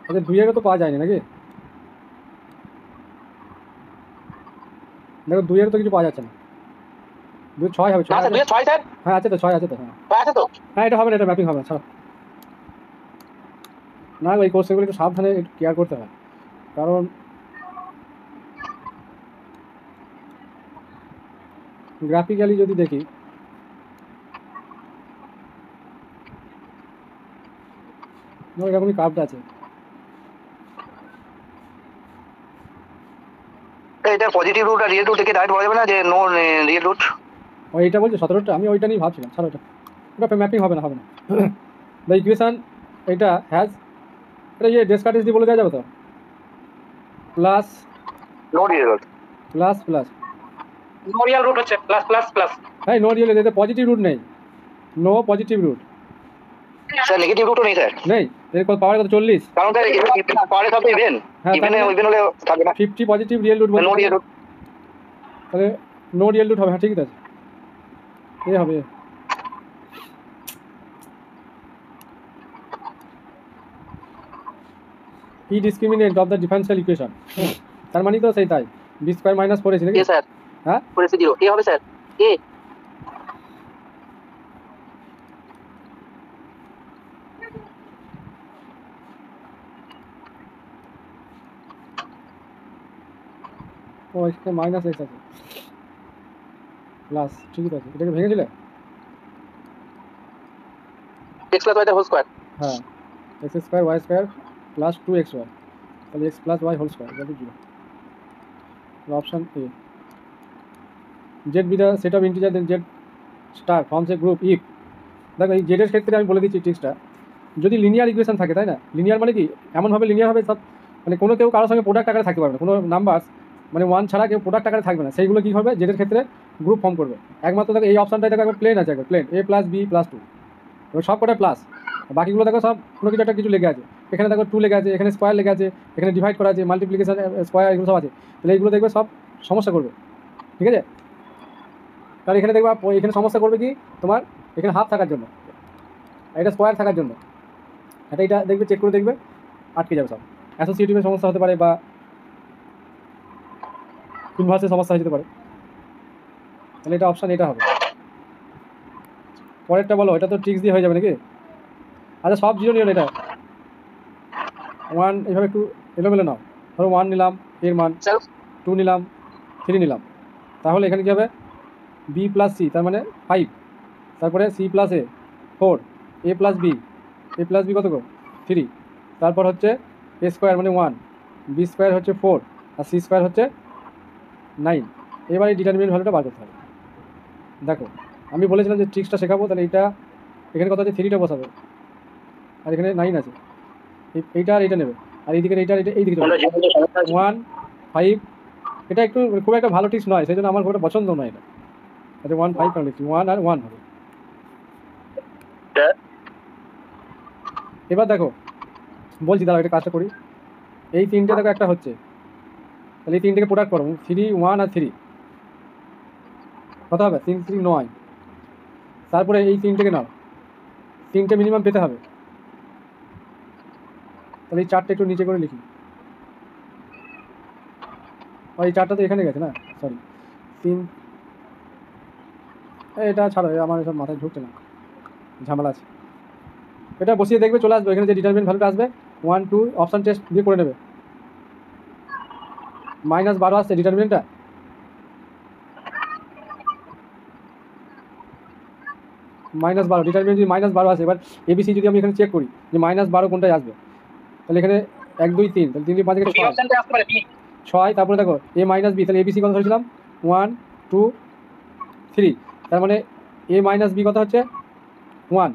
আচ্ছা 2 এর তো পাওয়া যায়নি নাকি? দেখো 2 এর তো কিছু পাওয়া যাচ্ছে না। 2 6 হবে, 6 না স্যার 2 6 স্যার হ্যাঁ আছে তো, 6 আছে তো। হ্যাঁ আছে তো। হ্যাঁ এটা হবে না, এটা ম্যাপিং হবে না, ছাড়ো। না এই কোর্সগুলো একটু সাবধানে একটু কেয়ার করতে হয়, কারণ গ্রাফিক্যালি যদি দেখি এরকমই কার্ভটা আছে। এটা পজিটিভ রুট আর রিয়েল রুট থেকে ডাইরেক্ট বলা যাবে না যে নো রিয়েল রুট? এইটা বলছে 17টা, আমি ওইটা নিয়ে ভাবছিলাম, ছাড়ো ওটা ম্যাপিং হবে না, হবে না। দ্য ইকুয়েশন এটা হ্যাজ, এটা ইয়ে ডেসকার্টিস দিয়ে বলে দেওয়া যাবে তো, plus no real root plus plus no real root হচ্ছে প্লাস প্লাস প্লাস। হ্যাঁ নো রিয়েল, এতে পজিটিভ রুট নেই, no positive root sir negative রুটও নেই স্যার, নেই। এর কত পাওয়ার, কত 40? কারণ স্যার পাওয়ারে সব ইভেন হ্যাঁ ইভেনে ইভেন হলে থাকবে না 50 positive real root no real root. তাহলে নো রিয়েল রুট হবে। হ্যাঁ ঠিক আছে, এ হবে। E discriminant of the differential equation, তার মানে তো সেই তাই বি স্কয়ার মাইনাস 4 এসে নাকি? এ স্যার হ্যাঁ 4 0 এ হবে স্যার এ। ও এখানে মাইনাস এক্স আছে, প্লাস ঠিকই আছে। এটাকে ভেঙেছিলে? x plus y whole square. হ্যাঁ x square y square plus 2xy, তাহলে x plus y whole square equal to 0। Option A. Z be the set of integer then Z star forms a group if. দেখো এই জেডের ক্ষেত্রে আমি বলে দিচ্ছি ট্রিক্সটা, যদি লিনিয়ার ইকুয়েশন থাকে, তাই না? লিনিয়ার মানে কি, এমনভাবে লিনিয়ার হবে সব, মানে কোনো কেউ কারোর সঙ্গে প্রোডাক্ট আকারে থাকতে পারবে না, কোনো নাম্বার মানে 1 ছাড়া কেউ প্রোডাক্ট আকারে থাকবে না, সেইগুলো কী হবে জেডের ক্ষেত্রে গ্রুপ ফর্ম করবে। একমাত্র দেখো এই অপশনটাই দেখো একবার প্লেন আছে, একবার plane a plus b plus 2, এবার সব কটা প্লাস, বাকিগুলো দেখো সব কোনো কিছু একটা কিছু লেগে আছে। এখানে দেখো 2 লেগে আছে, এখানে স্কোয়ার লেগে আছে, এখানে ডিভাইড করা আছে, মাল্টিপ্লিকেশন স্কোয়ার, এগুলো সব আছে। তাহলে এইগুলো দেখবে সব সমস্যা করবে, ঠিক আছে? তাহলে এখানে দেখবা এখানে সমস্যা করবে কি তোমার, এখানে হাফ থাকার জন্য, এটা স্কোয়ার থাকার জন্য, এটা দেখবে চেক করে দেখবে আটকে যাবে সব। অ্যাসোসিয়েটিভের সমস্যা হতে পারে বা ইনভার্সের সমস্যা হতে পারে, তাহলে এটা অপশান এটা হবে। পরেরটা বলো, এটা তো ট্রিক্স দিয়ে হয়ে যাবে নাকি? আচ্ছা সব জিরো নিও না, এটা 1 এইভাবে একটু এলোমেলো নাও। ধরো 1 নিলাম এর মান, 2 নিলাম, 3 নিলাম, তাহলে এখানে কী হবে বি প্লাস সি, তার মানে 5, তারপরে সি প্লাস এ 4, এ প্লাস বি, এ প্লাস বি কত গো 3, তারপর হচ্ছে এ স্কোয়ার মানে 1, বি স্কোয়ার হচ্ছে 4, আর সি স্কোয়ার হচ্ছে 9। এবারে ডিটারমিনেন্ট ভ্যালুটা বার করতে হবে। দেখো আমি বলেছিলাম যে ট্রিক্সটা শেখাবো, তাহলে এইটা এখানে কত আছে 3টা বসাবে, আর এখানে 9 আছে, এইটা আর এইটা নেবে, আর এইদিকে এইটা এই দিকে 1 5। এটা একটু খুব একটা ভালো ট্রিক্স নয়, সেই জন্য আমার খুব একটা পছন্দ নয় এটা। আচ্ছা 1 5 কারণ লিখছি, 1 আর 1 হবে। এবার দেখো বলছি, দাঁড়াও এটা কাজটা করি। এই 3টে দেখো একটা হচ্ছে, তাহলে এই 3টেকে প্রোডাক্ট করো, 3 1 আর 3 কত হবে 3 3 9। তারপরে এই 3টেকে নাও, 3টে মিনিমাম পেতে হবে, তাহলে এই 4টে একটু নিচে করে লিখি। এই 4টা তো এখানে গেছে না, সরি 3, এটা ছাড়ো, আমার এসব মাথায় ঢুকছে না, ঝামেলা আছে। এটা বসিয়ে দেখবে চলে আসবে, এখানে যে ডিটারমিনেন্ট ভ্যালুটা আসবে 1 2 অপশান টেস্ট দিয়ে করে নেবে। -12 আসছে ডিটারমিনেন্টটা, -12 ডিটারমিনেন্ট যদি -12 আসে, এবার এবিসি যদি আমি এখানে চেক করি যে -12 কোনটায় আসবে, তাহলে এখানে 1 2 3, তাহলে 3 2 5 বি অপশনটা আসতে পারে বি 6, তারপরে দেখো a মাইনাস বি, তাহলে এবিসি কত ধরেছিলাম 1 2 3, তার মানে a মাইনাস বি কত হচ্ছে 1,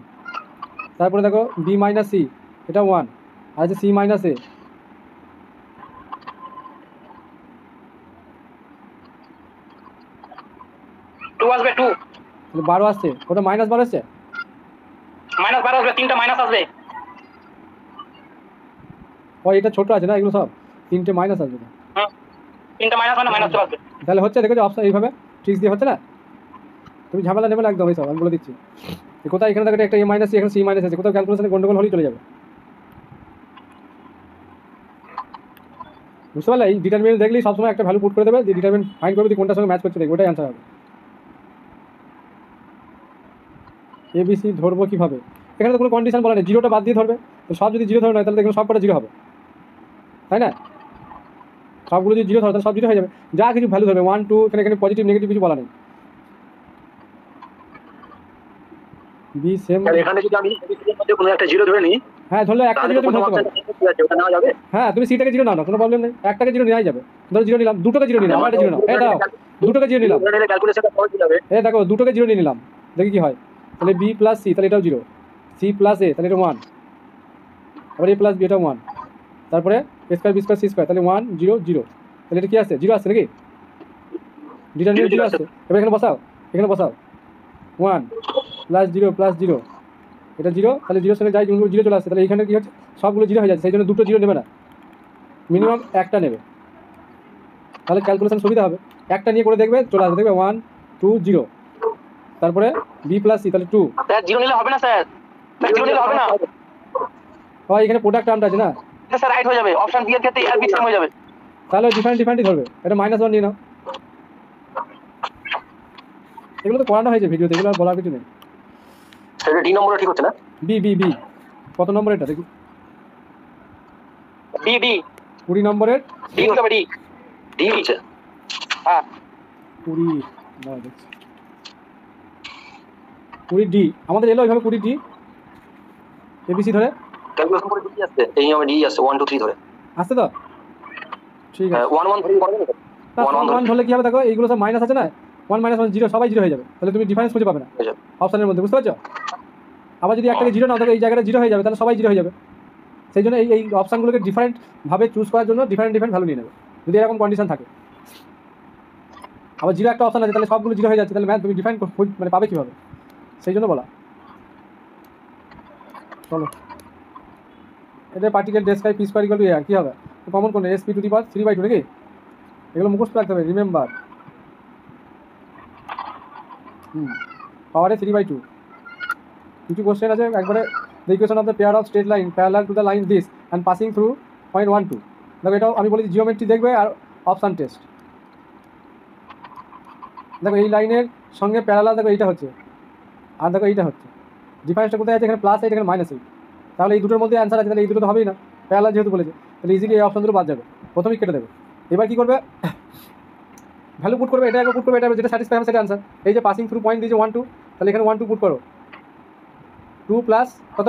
তারপরে দেখো বি মাইনাস সি এটা 1, আর হচ্ছে সি মাইনাস এ, আসবে 2, তাহলে 12 আসছে, ওটা -12 আসছে, -12 আসবে, 3টা মাইনাস আসবে। ও এটা ছোট আছে না, এগুলো সব 3টে মাইনাস আসবে না। 3টা মাইনাস মানে মাইনাস আসবে। তাহলে হচ্ছে, দেখো যে অপশন এইভাবে ট্রিক্স দিয়ে হচ্ছে না, তুমি ঝামেলা নেবে না একদম, এইসব আমি বলে দিচ্ছি। কোথায় এখানে দেখো একটা a মাইনাস এখানে c মাইনাস আছে, কোথাও ক্যালকুলেশনে গন্ডগোল হলেই চলে যাবে, বুঝতে পারলে? এই ডিটারমিনেন্ট দেখলেই সবসময় একটা ভ্যালু পুট করে দেবে, যে ডিটারমিনেন্ট ফাইন্ড করবে যে কোনটার সঙ্গে ম্যাচ করছে, দেখবে ওটাই অ্যান্সার হবে। এবিসি ধরবো কিভাবে? এখানে তো কোনো কন্ডিশন বলা নেই, জিরোটা বাদ দিয়ে ধরবে, তো সব যদি জিরো ধরে নয় তাহলে দেখুন সব কটা জিরো হবে, তাই না? সবগুলো যদি জিরো ধরে তাহলে সব জিরো হয়ে যাবে, যা কিছু ভ্যালু ধরবে 1 2, এখানে পজিটিভ নেগেটিভ কিছু বলা নেই। বি সেম, এখানে যদি আমি এর মধ্যে কোনো একটা জিরো ধরে নিই, হ্যাঁ ধরলে একটা জিরো তুমি ধরতে পারো, ওটা নেওয়া যাবে। হ্যাঁ তুমি সিটাকে জিরো নাও না, কোনো প্রবলেম নেই, একটাকে জিরো নেওয়াই যাবে। ধরো জিরো নিলাম, দুটোকে জিরো নিলাম, একটা জিরো নাও, এই দাও দুটোকে জিরো নিলাম, ধরে নিলে ক্যালকুলেশনটা সহজ হয়ে যাবে। এই দেখো দুটোকে জিরো নিয়ে নিলাম, দেখি কি হয়। তাহলে বি প্লাস সি, তাহলে এটাও জিরো, সি প্লাস এ, তাহলে এটা 1, আবার এ প্লাস বি, এটা 1, তারপরে a square b square c square, তাহলে 1 0 0, তাহলে এটা কি আসছে? জিরো আসছে নাকি? ডিটারমিনেন্ট জিরো আসছে। এবার এখানে বসাও, এখানে বসাও 1 প্লাস 0 প্লাস 0, এটা জিরো, তাহলে জিরোর সঙ্গে যাই যেগুলো জিরো চলে আসছে, তাহলে এখানে কি হচ্ছে? সবগুলো জিরো হয়ে যাচ্ছে, সেই জন্য দুটো জিরো নেবে না, মিনিমাম একটা নেবে, তাহলে ক্যালকুলেশন সুবিধা হবে। একটা নিয়ে করে দেখবে, চলে আসবে, দেখবে 1 2 0, তারপরে বি প্লাস সি, তাহলে 2। স্যার জিরো নিলে হবে না স্যার, জিরো নিলে হবে না হয় এখানে প্রোডাক্ট টার্মটা আছে না, স্যার, রাইট হয়ে যাবে, অপশন বি এর ক্ষেত্রে এর বি সেম হয়ে যাবে। তাহলে ডিফারেন্ট ডিফারেন্টই ধরবে, এটা -1 নিয়ে নাও। এগুলো তো করানো হয়েছে ভিডিওতে, এগুলো আর বলার কিছু নেই। সেটা ডি নম্বরটা ঠিক হচ্ছে না, বি বি বি কত নম্বর এটা দেখি? ডি ডি 20 নম্বরের, ডি হবে, ডি ডি হচ্ছে। হ্যাঁ 20 না দেখছি 20 ডি, আমাদের এলো এইভাবে 20 ডি এবিসি ধরে ক্যালকুলেশন করে ডি আসছে, এই নিয়মে ডি আসছে 1 2 3 ধরে আসছে তো, ঠিক আছে। 1 1 ধরে করবে না, 1 1 ধরলে কি হবে দেখো, এইগুলো সব মাইনাস আছে না, 1 - 1 0, সবাই জিরো হয়ে যাবে, তাহলে তুমি ডিফারেন্স খুঁজে পাবে না হয়ে যাবে। অপশনের মধ্যে, বুঝতে পারছো? আবার যদি একটাকে জিরো নাও, দেখো এই জায়গাটা জিরো হয়ে যাবে, তাহলে সবাই জিরো হয়ে যাবে। সেই জন্য এই অপশানগুলোকে ডিফারেন্টভাবে চুজ করার জন্য ডিফারেন্ট ডিফারেন্ট ভ্যালু নিয়ে নেবে, যদি এরকম কন্ডিশন থাকে। আবার জিরো একটা অপশান আছে, তাহলে সবগুলো জিরো হয়ে যাচ্ছে, তাহলে ম্যাথ তুমি ডিফারেন্ট মানে পাবে কীভাবে, সেই জন্য বলা। চলো, এটা particle describe p square equal to a, কী হবে? কমন কোন s p to the power 3/2 নাকি? এগুলো মুখস্থ রাখতে হবে, রিমেম্বার। পাওয়ারে 3/2। কিছু কোশ্চেন আছে একবারে, the equation of the pair of straight line parallel to the line this and passing through point 1 2। দেখো এটাও আমি বলেছি জিওমেট্রি দেখবে আর অপশান টেস্ট। দেখো এই লাইনের সঙ্গে প্যারালাল, দেখো এইটা হচ্ছে, আর দেখো এইটা হচ্ছে, ডিফারেন্সটা কোথায় আছে? এখানে +8, এখানে -8, তাহলে এই দুটোর মধ্যে অ্যান্সার আছে, তাহলে এই দুটো তো হবেই না, প্যারালাল যেহেতু বলেছে, তাহলে ইজিলি এই অপশন দুটো বাদ যাবে, প্রথমেই কেটে দেবে। এবার কী করবে? ভ্যালু পুট করবে, এটা একবার পুট করবে, এটা যেটা স্যাটিসফাই হবে সেটা অ্যান্সার। এই যে পাসিং থ্রু পয়েন্ট দিয়েছে 1 2, তাহলে এখানে 1 2 পুট করো, 2 প্লাস কত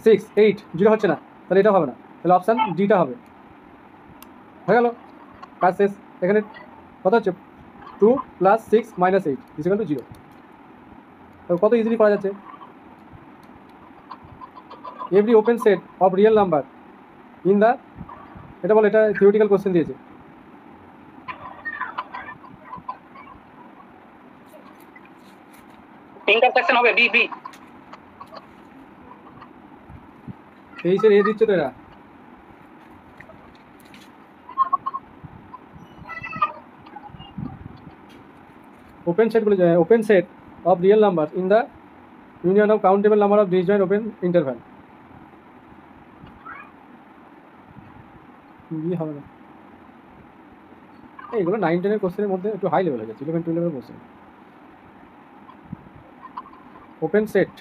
6 8, জিরো হচ্ছে না, তাহলে এটা হবে না, তাহলে অপশান ডিটা হবে। হয়ে গেল, কাজ শেষ। এখানে কত হচ্ছে? 2 + 6 - 8 = 0। তো কত ইজিলি করা যাচ্ছে। Every open set of real number in the, এটা বলে, এটা থিওরিটিক্যাল কোশ্চেন দিয়েছে। ইন্টারসেকশন হবে বি বি। 23 এ দিচ্ছে তো এরা। ওপেন সেট বলে, open set of real number in the union of countable number of disjoint open interval. হবে না, এইগুলো 9 10 এর কোশ্চেনের মধ্যে একটু হাই লেভেল হয়ে যাচ্ছে, 11 12 question. Open set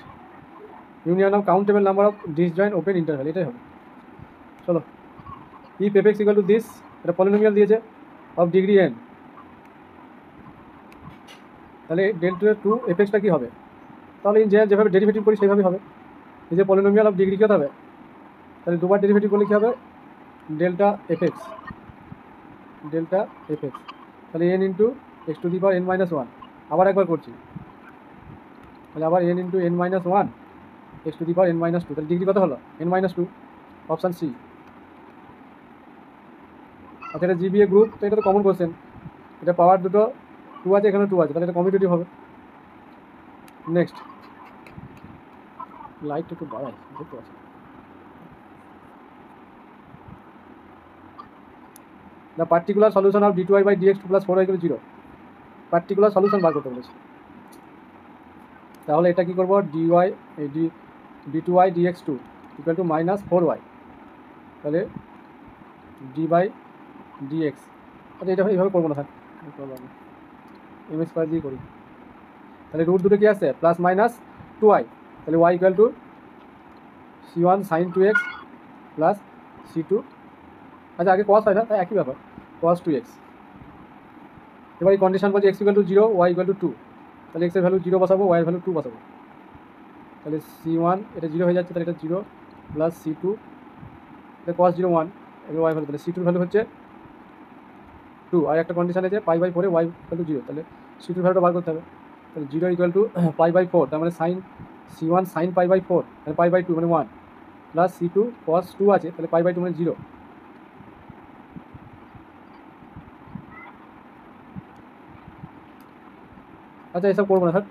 union of countable number of disjoint open interval, এটাই হবে। চলো, if F x equal to this, এটা পলিনোমিয়াল দিয়েছে অফ ডিগ্রি n, তাহলে ডেল্টা 2 এফ এক্সটা কী হবে? তাহলে যেভাবে ডেরিভেটিভ করি সেইভাবেই হবে। এই যে পলিনোমিয়াল অফ ডিগ্রি কী হতে হবে? তাহলে দুবার ডেরিভেটিভ করলে কী হবে? Delta F x, delta F x, তাহলে n into x to the power n - 1। আবার একবার করছি, তাহলে আবার n into n - 1 x to the power n - 2, তাহলে ডিগ্রি কত হলো? n - 2, option C. আচ্ছা, এটা জিবিএ গ্রুপ, তো এটা তো কমন কোশ্চেন, এটা পাওয়ার দুটো টু আছে, এখানে টু আছে, তাহলে এটা কমিউটেটিভ হবে। নেক্সট লাইটটা একটু বাড়াই, দেখতে পাচ্ছি। The particular solution of d2y by dx2 plus 4y = 0। Particular solution বার করতে বলেছে। তাহলে এটা কি করব, d2y dx2 equal to minus 4y, তাহলে d বাই dx। আচ্ছা এটা এইভাবে করবো না স্যার, এম স্কোয়ার দিয়ে করি। তাহলে রুট দুটো কি আছে, প্লাস মাইনাস 2y, তাহলে y equal to c1 sin 2x plus c2, আচ্ছা আগে cos হয় না, তাই একই ব্যাপার, cos 2x। এবার এই কন্ডিশন বলছে x equal to 0, y equal to 2, তাহলে x এর ভ্যালু 0 বসাবো, y এর ভ্যালু 2 বসাবো। তাহলে c1 এটা 0 হয়ে যাচ্ছে, তাহলে এটা 0 প্লাস c2, এটা cos 0 1, এবার y ভ্যালু, তাহলে c2 ভ্যালু হচ্ছে 2, আর একটা কন্ডিশন আছে π/4 y ইকুয়াল টু 0, তাহলে c2 ভ্যালুটা বার করতে হবে। তাহলে 0 ইকুয়াল টু π/4, তার মানে সাইন c1 সাইন π/4, তাহলে π/2 মানে 1, প্লাস c2 cos 2 আছে, তাহলে π/2 মানে 0। আচ্ছা এসব করবো না স্যার,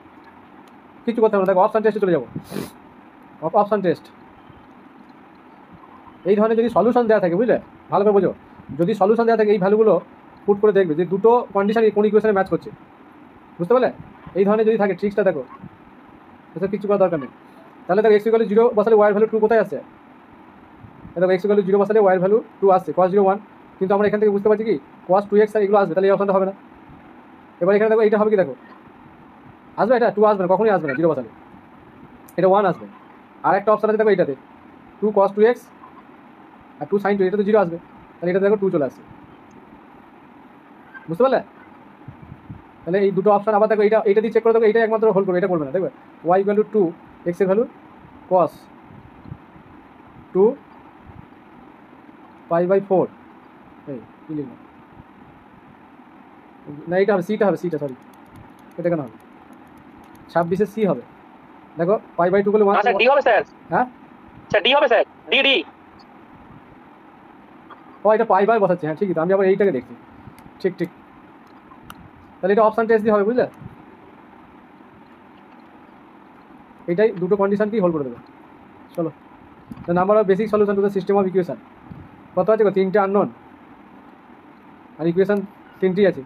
কিছু করতে হবে না, দেখো অপশান টেস্টে চলে যাবো। অপশান টেস্ট, এই ধরনের যদি সলিউশন দেওয়া থাকে, বুঝলে, ভালো করে বোঝো, যদি সলিউশন দেওয়া থাকে এই ভ্যালুগুলো পুট করে দেখবে যে দুটো কন্ডিশন কোন ইকুয়েশনে ম্যাচ করছে, বুঝতে পারলে? এই ধরনের যদি থাকে ট্রিক্সটা দেখো, এসব কিছু করার দরকার নেই। তাহলে দেখো x ইকুয়াল টু 0 বসালে y এর ভ্যালু 2 কোথায় আসছে, দেখো x ইকুয়াল টু 0 বসালে y এর ভ্যালু 2 আসছে, cos 0 1, কিন্তু আমরা এখান থেকে বুঝতে পারছি কি cos 2x আর এগুলো আসবে, তাহলে এই অপশনটা হবে না। এবার এখানে দেখো এইটা হবে কি, দেখো আসবে, এটা 2 আসবে না, কখনোই আসবে না 0 বসালে, এটা 1 আসবে। আর একটা অপশন আছে দেখো এইটাতে 2 cos 2x আর 2 sin 2, এটা তো 0 আসবে, তাহলে এটা দেখো 2 চলে আসছে, বুঝতে পারলে? তাহলে এই দুটো অপশন আবার দেখো, এইটা দিয়ে চেক করে দেখো, এইটা একমাত্র হোল্ড করবে, এটা করবে না, দেখবে y ইকুয়াল টু 2, x এর ভ্যালু cos 2 π/4, এই কি লিখবো না, এইটা হবে সিটা হবে, সিটা সরি, এটা কেন হবে 26 সি হবে, দেখো π/2 করলে 1, স্যার ডি হবে স্যার, হ্যাঁ স্যার ডি হবে স্যার, ডি। ও এটা π/, বসাচ্ছে, হ্যাঁ ঠিকই তো, আমি আবার এইটাকে দেখছি, ঠিক ঠিক, তাহলে এটা অপশান টেস্ট দিয়ে হবে, বুঝলে? এইটাই দুটো কন্ডিশনকেই হোল্ড করে দেবে। চলো, the number of basic solution to the system of equation কত আছে গো, 3টে আননোন, আর ইকুয়েশন 3টি আছে,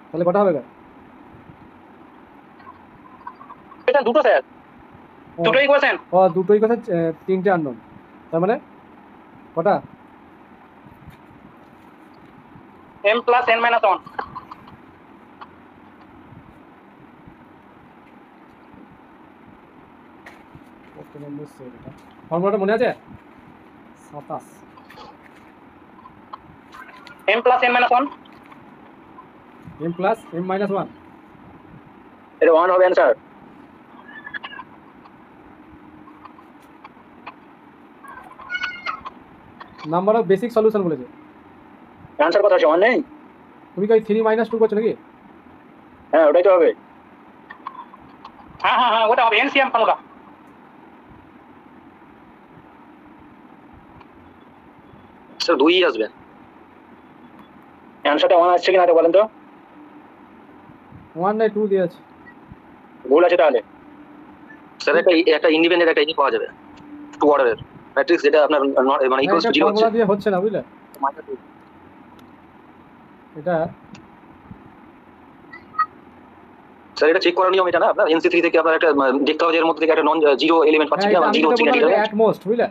তাহলে কটা হবে গো? এটা দুটো স্যার, দুটো ইকুয়েশন, ও দুটো ইকুয়েশন, 3টে আননোন, তার মানে কটা? m plus n minus 1। ফর্মুলাটা মনে আছে? 27 m plus n minus 1, m plus m minus 1, এটা 1 হবে answer. Number of basic solution বলেছে, অ্যানসার কত আছে, 1 নেই? তুমি কি 3 - 2 করছো নাকি? হ্যাঁ ওটাই তো হবে, হ্যাঁ হ্যাঁ হ্যাঁ ওটা হবে এনসিএম ফর্মুলা। স্যার 2 আসবে, অ্যানসারটা 1 আসছে কিনা এটা বলেন তো? 1 নাই 2 দিয়ে আছে, ভুল আছে তাহলে। স্যার একটা ইন্ডিপেন্ডেন্ট একটা পাওয়া যাবে 2 অর্ডারের ম্যাট্রিক্স, যেটা আপনার মানে ইকুয়ালস টু 0 হচ্ছে, ফর্মুলা দিয়ে হচ্ছে না, বুঝলে? এটা স্যার এটা চেক করার নিয়ম এটা না, আপনার NC3 থেকে আপনার একটা দেখতে হবে যে এর মধ্যে থেকে একটা নন জিরো এলিমেন্ট পাচ্ছি কিনা, জিরো হচ্ছে কিনা, অ্যাট মোস্ট, বুঝলে?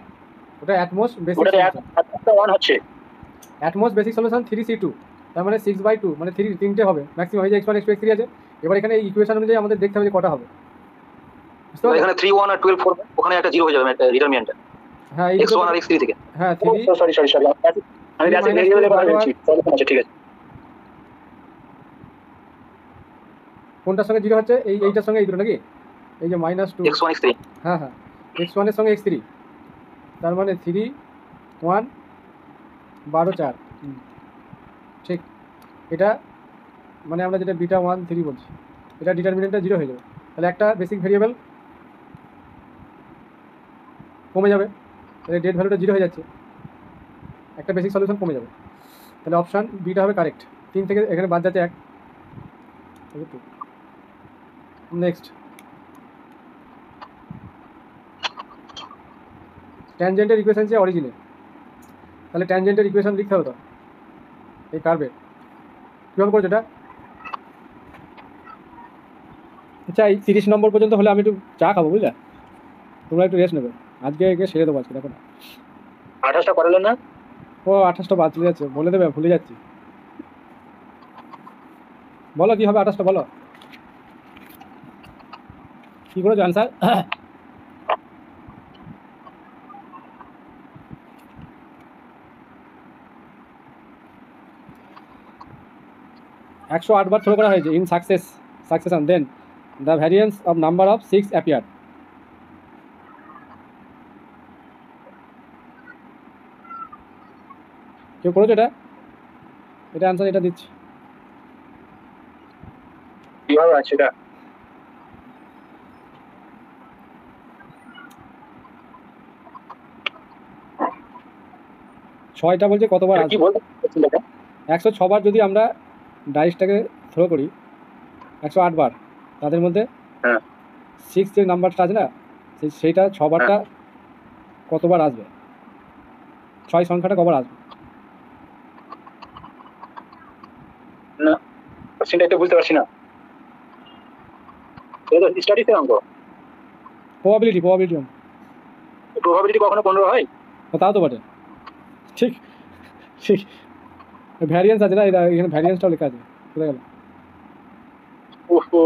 ওটা অ্যাট মোস্ট বেসিক ওটা সলিউশন, 1 হচ্ছে, at most basic solution 3c2, তার মানে 6/2, মানে 3টে হবে ম্যাক্সিমাম, এই যে x1 x2 x3 আছে। এবার এখানে এই ইকুয়েশন অনুযায়ী আমাদের দেখতে হবে যে কটা হবে, বুঝতে পারলে? এখানে 3 1 আর 12 4, ওখানে একটা জিরো হয়ে যাবে ডিটারমিনেন্টে, হ্যাঁ এই x1 আর x3 থেকে। হ্যাঁ 3, সরি আমি বেসিক ভেরিয়েবলের কথা বলছি, সলিউশন আছে, ঠিক আছে। কোনটার সঙ্গে 0 হচ্ছে, এইটার সঙ্গে এই দুটো নাকি, এই যে -2, x1 x3, হ্যাঁ হ্যাঁ x1 এর সঙ্গে x3, তার মানে 3 1 12 4, ঠিক। এটা মানে আমরা যেটা বিটা 1 3 বলছি, এটা ডিটারমিনেন্টটা 0 হয়ে যাবে, তাহলে একটা বেসিক ভেরিয়েবল কমে যাবে, তাহলে ডেট ভ্যালুটা 0 হয়ে যাচ্ছে, একটা বেসিক সলিউশন কমে যাবে, তাহলে অপশান বিটা হবে কারেক্ট। 3 থেকে এখানে বাদ যাচ্ছে 1, নেক্সট ট্যানজেন্টের ইকুয়েশন চেয়ে অরিজিনে, তাহলে ট্যানজেন্টের ইকুয়েশন লিখতে হবে তো এই কার্ভে। কীভাবে করছো এটা? আচ্ছা এই 30 নম্বর পর্যন্ত হলে আমি একটু চা খাবো, বুঝলে? তোমরা একটু রেস্ট নেবে, আজকে সেরে দেবো আজকে। দেখো না 28টা করালেন না? ও 28টা বাদ চলে যাচ্ছে, বলে দেবে, ভুলে যাচ্ছি। বলো কী হবে 28টা, বলো কী করেছো অ্যান্সার? 108 বার থ্রো করা হয়েছে in succession, then the variance of number of 6 appear. কেউ করেছো এটা? এটা অ্যান্সার, এটা দিচ্ছি। কিভাবে আছে এটা? ছয়টা বলছে কতবার কি আসবে? বলতে 106 বার যদি আমরা ডাইসটাকে থ্রো করি, 108 বার, তাদের মধ্যে হ্যাঁ 6 যে নাম্বারটা আছে না, সেইটা 6 বারটা কতবার আসবে, 6 সংখ্যাটা কবার আসবে? না কোশ্চেনটা একটু বুঝতে পারছি না। এটা তো স্ট্যাটিস্টিক্স অঙ্ক। প্রবাবিলিটি প্রবাবিলিটি কখনো 15 হয়? তাও তো বটে, ঠিক ঠিক। ভ্যারিয়েন্স আছে না, এটা এখানে ভ্যারিয়েন্সটাও লেখা আছে, কোথায় গেল? ওহো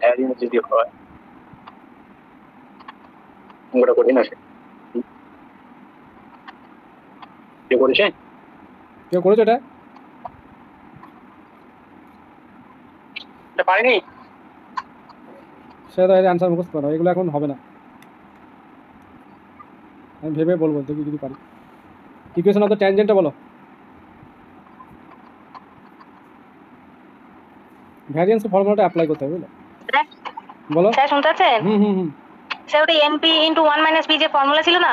ভ্যারিয়েন্স যদি হয় অঙ্কটা কঠিন আছে। কে করেছে? কেউ করেছো এটা? এটা পারিনি। সেটা তো এর অ্যান্সার মুখস্থ করো, এগুলো এখন হবে না, আমি ভেবে বলবো, দেখি যদি পারি। ইকুয়েশন অফ দ্য ট্যানজেন্টটা বলো। ভ্যারিয়েন্স ফর্মুলাটা অ্যাপ্লাই করতে হবে, বুঝলে? বলো। স্যার শুনতে পাচ্ছেন? হুম। স্যার ওটা এনপি ইন্টু 1 মাইনাস বি যে ফর্মুলা ছিল না,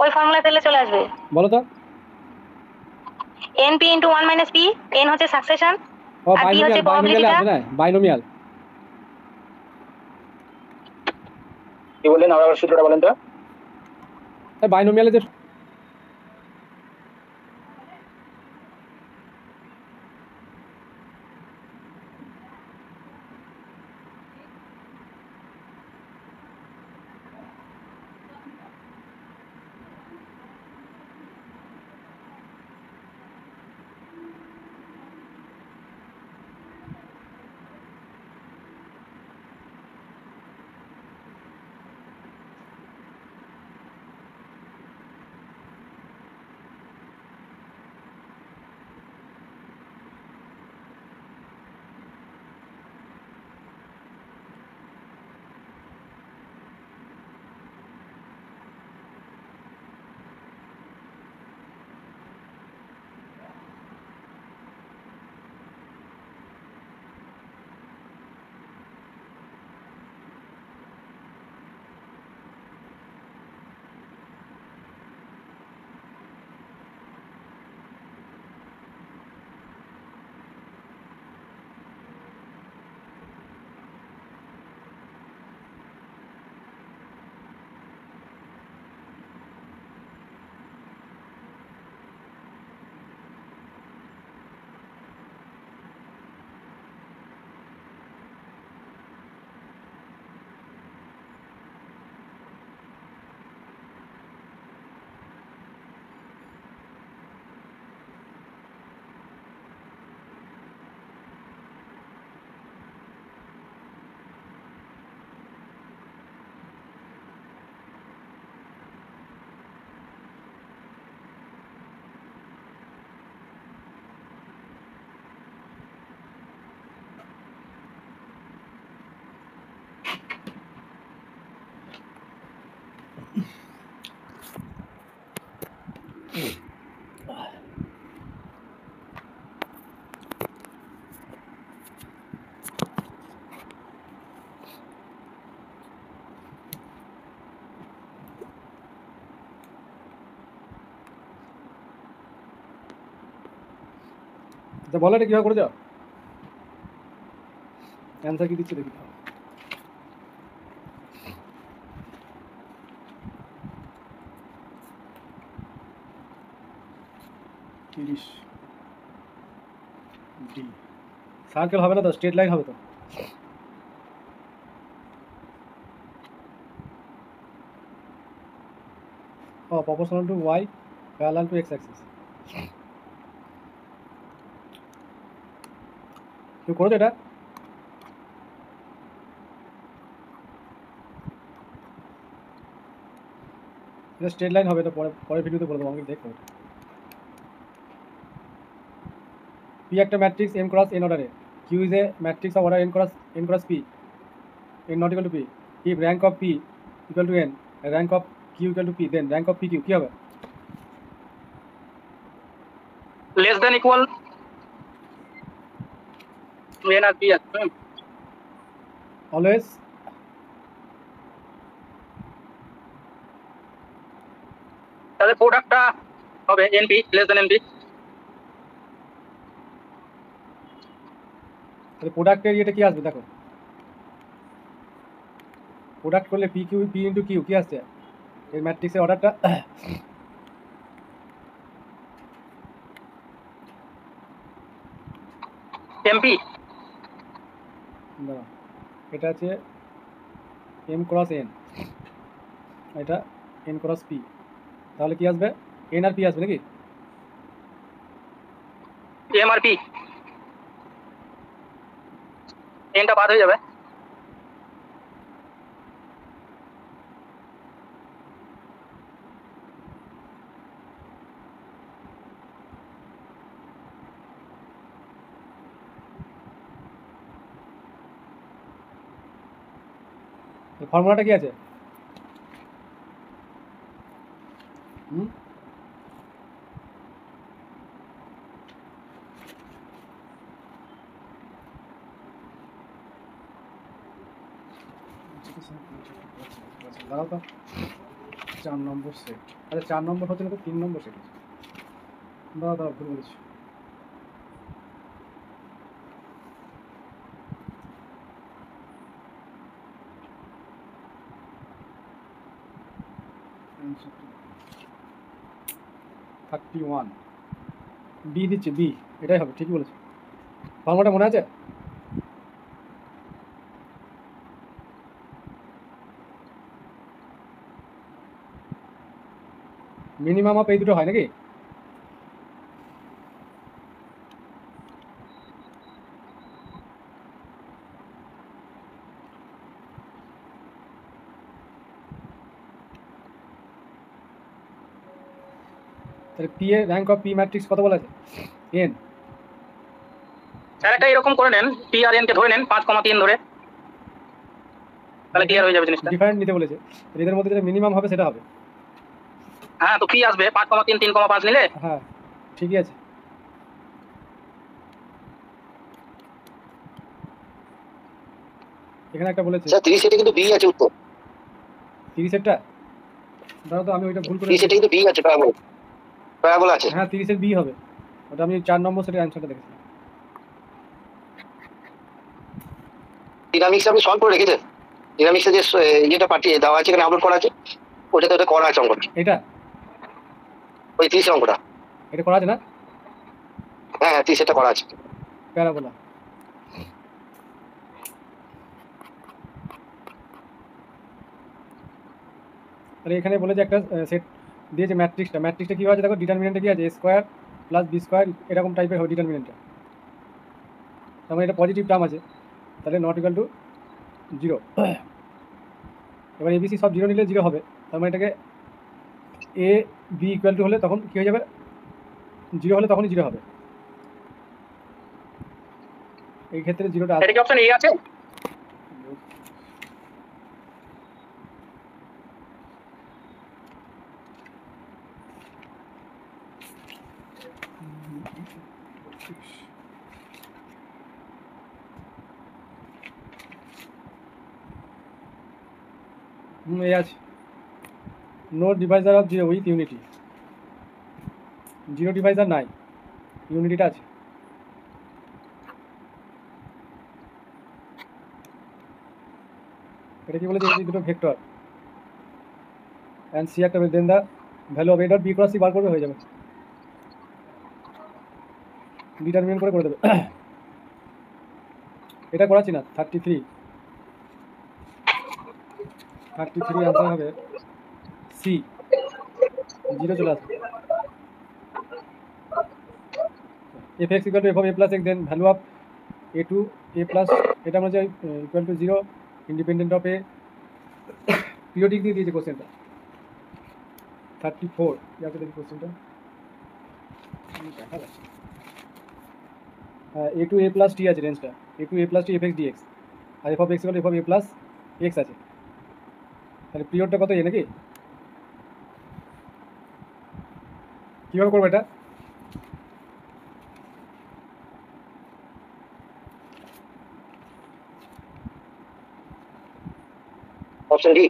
ওই ফর্মুলা ফেললে চলে আসবে। বলো তো। Np into 1 minus b, n হচ্ছে সাকসেশন ও আর বি হচ্ছে বাইনোমিয়াল প্রবাবিলিটিটা। আসবে না, বাইনোমিয়াল। কি বললেন আবার সূত্রটা বলেন তো? বাইনোমিয়ালে যে আচ্ছা বলো এটা কীভাবে করে যাও, অ্যান্সার কি দিচ্ছে দেখি। 30 ডি সার্কেল হবে না তো, স্ট্রেট লাইন হবে তো। ও proportional to y parallel to x axis. কেউ করেছো এটা? এটা স্ট্রেট লাইন হবে, এটা পরের ভিডিওতে বলে দেবো, আমাকে দেখো। পি একটা ম্যাট্রিক্স এম ক্রস এন অর্ডারে, q is a matrix of order n cross p, n not equal to p, if rank of p equal to n, rank of q equal to p, then rank of p q কী হবে? লেস দেন ইকুয়াল এন আর পি আছে অলওয়েজ তাহলে প্রোডাক্টটা হবে এনপি লেস দেন এনপি। তাহলে প্রোডাক্টের ইয়েটা কি আসবে দেখো, প্রোডাক্ট করলে p q p into q কী আসছে এই ম্যাট্রিক্সের অর্ডারটা? এমপি দাঁড়াও, এটা আছে এম ক্রস এন, এটা এন ক্রস পি, তাহলে কি আসবে? এন আর পি আসবে নাকি? এম আর পি, এনটা বাদ হয়ে যাবে। ফর্মুলাটা কি আছে? হুম দাঁড়াও তো, 4 নম্বর সেট, আচ্ছা 4 নম্বর হচ্ছে না তো 3 নম্বর সেট আছে। দাঁড়াও ভুল বলেছি। বি দিচ্ছে, বি এটাই হবে, ঠিকই বলেছে। ফর্মুলাটা মনে আছে? মিনিমাম অফ এই দুটো হয় নাকি? তাহলে পি এর র্যাঙ্ক অফ পি ম্যাট্রিক্স কত বলা আছে? এন। স্যার একটা এরকম করে নেন, পি আর এন কে ধরে নেন 5,3 ধরে, তাহলে ক্লিয়ার হয়ে যাবে জিনিসটা। ডিফারেন্ট নিতে বলেছে, এদের মধ্যে যেটা মিনিমাম হবে সেটা হবে। হ্যাঁ তো পি আসবে 5,3 3,5 নিলে। হ্যাঁ ঠিকই আছে। এখানে একটা বলেছে স্যার 30 এর কিন্তু বি আছে উত্তর। 30 এরটা, দাঁড়াও তো আমি ওইটা ভুল করে 30 এর কিন্তু বি আছে, প্যারাবোলা আছে। হ্যাঁ 30 এর বি হবে, ওটা আমি 4 নম্বর সেটের অ্যান্সারটা দেখেছিলাম। ডিনামিক্স আপনি সলভ করে রেখেছেন? ডিনামিক্সে যে ইয়েটা পাঠিয়ে দেওয়া আছে, এখানে আপলোড করা আছে, ওটাতে ওটা করা আছে অঙ্কটা, এটা ওই 30 এর অঙ্কটা। এটা করা আছে না? হ্যাঁ 30 এটা করা আছে। প্যারাবোলা। তাহলে এখানে বলে যে একটা সেট দিয়েছে ম্যাট্রিক্সটা কী আছে দেখো, ডিটারমিনেন্টে কি আছে? এ স্কোয়ার প্লাস বি স্কোয়ার এরকম টাইপের হবে ডিটারমিনেন্টটা, তার মানে এটা পজিটিভ টার্ম আছে, তাহলে নট ইকুয়াল টু 0। এবার এবিসি সব 0 নিলে 0 হবে, তার মানে এটাকে এ বি ইকুয়াল টু হলে তখন কী হয়ে যাবে? 0 হলে তখনই 0 হবে। এই ক্ষেত্রে 0টা এটা কি অপশন এ আছে? এই আছে, no divisor of 0 with unity, 0 divisor নাই, ইউনিটিটা আছে। এটা কি বলেছে এই দুটো ভেক্টর অ্যান্ড সি একটা then the value of a dot b cross c বার করবে, হয়ে যাবে, ডিটারমিনেন্ট করে দেবে। এটা করাচ্ছি না। 33 আনসার হবে সি, 0 চলে আসবে। F x equal to f of a plus x then value of a to a plus, এটা আমরা যে equal to 0 independent of a, periodic দিয়ে দিয়েছে কোশ্চেনটা। 34 ইয়াকে দেখি কোশ্চেনটা এ টু এ প্লাস টি আছে রেঞ্জটা, a to a plus t f x dx, আর f of x equal to f of a plus x আছে। তাহলে পিরিয়ডটা কত এ নাকি? কীভাবে করবো এটা? Option D.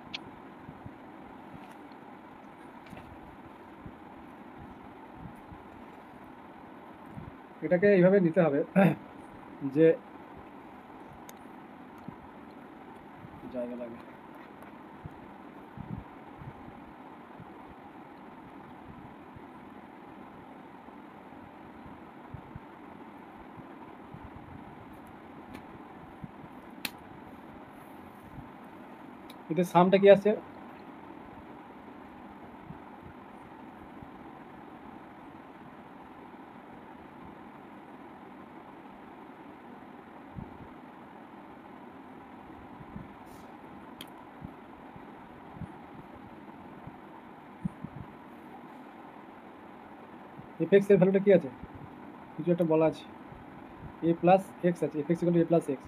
এটাকে এইভাবে নিতে হবে যে জায়গা লাগে, এতে সামটা কি আসছে? এফ এক্স এর ভ্যালুটা কি আছে? কিছু একটা বলা আছে, এ প্লাস এক্স আছে, F x equal to a plus x.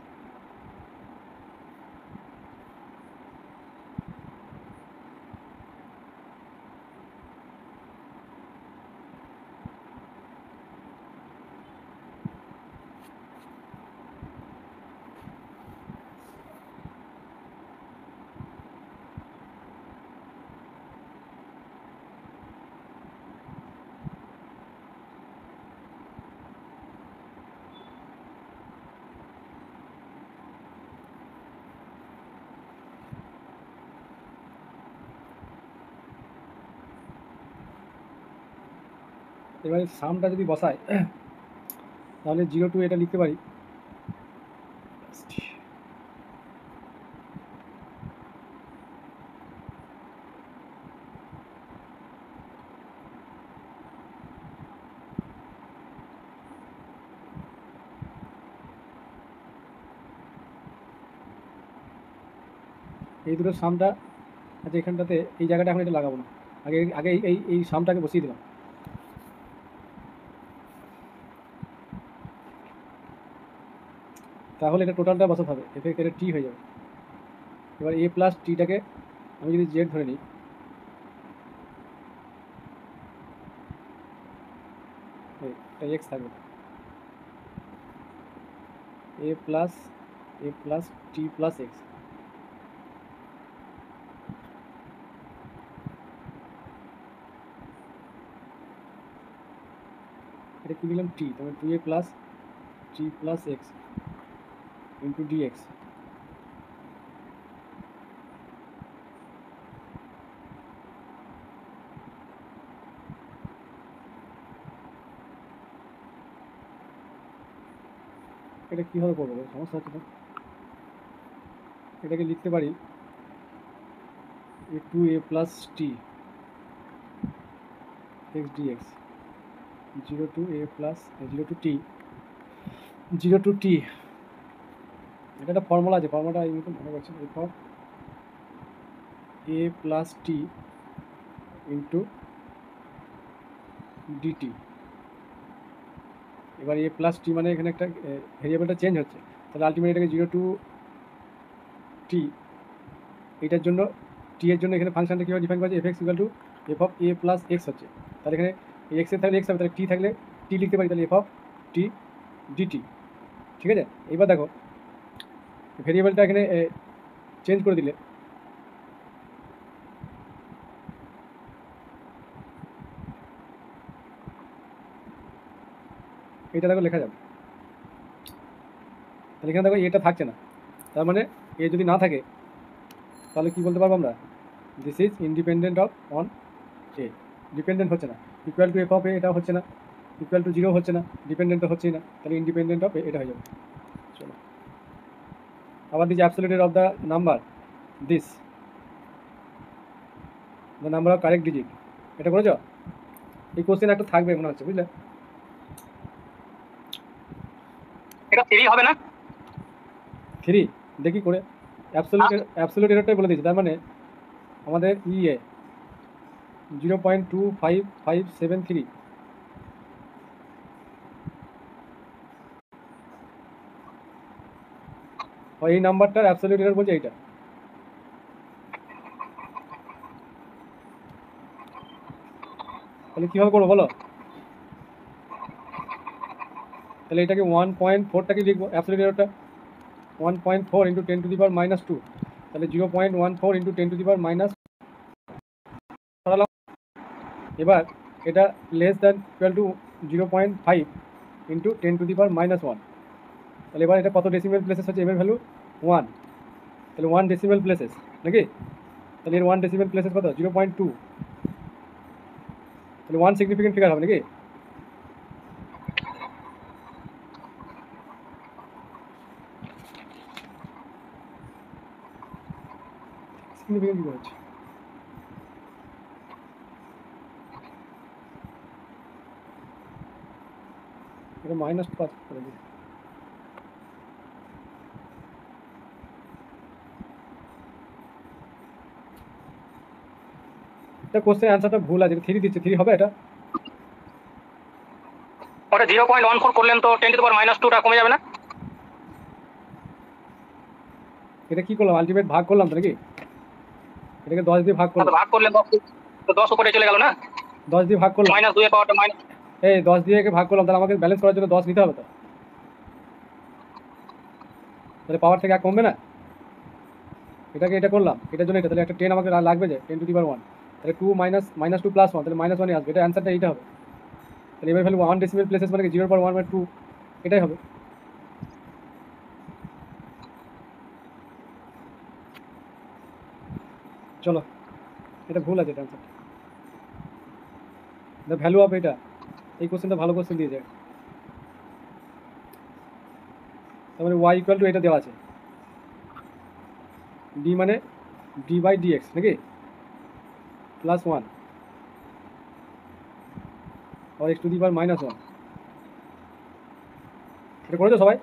এবারে সামটা যদি বসাই তাহলে 0 টু এটা লিখতে পারি এই দুটোর সামটা। আচ্ছা এখানটাতে এই জায়গাটা এখন এটা লাগাবো না, আগে আগে এই সামটাকে বসিয়ে দিলাম। তাহলে এটা টোটালটা বসাতে হবে, এফ এটা টি হয়ে যাবে। এবার এ প্লাস টিটাকে আমি যদি জেড ধরে নিই, এটা এক্স থাকবে, a plus t plus x. এটা কি দিলাম টি, তাহলে 2a plus t plus x into dx. এটা কীভাবে করবো, সমস্যা হচ্ছে না। এটাকে লিখতে পারি a to a plus t x dx, 0 to a plus 0 to t. এটা একটা ফর্মুলা আছে, ফর্মুলাটা এই মতো মনে করছেন, f of a plus t into dt. এবার এ প্লাস টি মানে এখানে একটা ভেরিয়েবলটা চেঞ্জ হচ্ছে, তাহলে আলটিমেট এটাকে 0 টু টি, এইটার জন্য টি এর জন্য এখানে ফাংশনটা কীভাবে ডিফাইন করা আছে, F x equal to f of a plus x হচ্ছে। তাহলে এখানে এক্সের থাকলে এক্স হবে, তাহলে টি থাকলে টি লিখতে পারি, তাহলে এফ অফ টি ডিটি। ঠিক আছে, এবার দেখো ভেরিয়েবলটা এখানে চেঞ্জ করে দিলে এটা দেখো লেখা যাবে। তাহলে এখানে দেখো এটা থাকছে না, তার মানে এ যদি না থাকে তাহলে কি বলতে পারবো আমরা, this is independent of on a, dependent হচ্ছে না, ইকুয়াল টু এফ অফ এ এটা হচ্ছে না, ইকুয়াল টু 0 হচ্ছে না, ডিপেন্ডেন্ট তো হচ্ছেই না, তাহলে ইন্ডিপেন্ডেন্ট অফ এ এটা হয়ে যাবে। চলো আবার this absolute of the number, this the number of correct digit, এটা করেছ? এই কোশ্চেন একটা থাকবে মনে হচ্ছে, বুঝলে? এটা 3 হবে না? 3 দেখি করে, অ্যাবসলিউট এররটাই বলে দিয়েছি, তার মানে আমাদের ইয়ে 0.25573, এই নাম্বারটার অ্যাবসলিউট এরর বলছে এইটা। তাহলে কীভাবে করবো বলো? তাহলে এটাকে 1.4টাকে লিখবো, অ্যাবসলিউট এররটা 1.4 × 10⁻², তাহলে 0.14 × 10⁻²। এবার এটা লেস দ্যান ইকুয়াল টু 0.5 × 10⁻⁻1, তাহলে এবার এটা কত ডেসিমেল প্লেসেস হচ্ছে? এম এর ভ্যালু 1, তাহলে 1 ডেসিমেল প্লেসেস নাকি? তাহলে এর 1 ডেসিমেল প্লেসেস কত? 0.2, তাহলে 1 সিগনিফিকেন্ট ফিগার হবে নাকি? সিগনিফিকেন্ট ফিগার হচ্ছে এটা -5 করে দিই। এটা কোশ্চেন অ্যান্সারটা ভুল আছে, 3 দিচ্ছে, 3 হবে এটা? ওটা 0.14 করলেন তো 10⁻²টা কমে যাবে না? এটা কি করলাম, আলটিমেট ভাগ করলাম তো নাকি? এটাকে 10 দিয়ে ভাগ করলাম, ভাগ করলে 10 তো 10 উপরে চলে গেল না? 10 দিয়ে ভাগ করলাম, -2 এর পাওয়ারটা মাইনাস, এই 10 দিয়ে একে ভাগ করলাম, তাহলে আমাকে ব্যালেন্স করার জন্য 10 নিতে হবে তো, তাহলে পাওয়ার থেকে 1 কমবে না? এটাকে এটা করলাম, এটার জন্য এটা, তাহলে একটা 10 আমাকে লাগবে যে 10⁻1, তাহলে 2 -2 + 1, তাহলে -1ই আসবে, এটা অ্যান্সারটা এইটা হবে। তাহলে এবার ভ্যালু 1 ডেসিমেল প্লেসেস মানে কি 0.1/2, এটাই হবে। চলো এটা ভুল আছে, এটা অ্যান্সার, দ্য ভ্যালু অফ এটা, এই কোশ্চেনটা ভালো কোশ্চেন দিয়েছে, তার মানে y = এটা দেওয়া আছে, d মানে d/dx নাকি, +1 আর x⁻⁻1, এটা করেছো সবাই?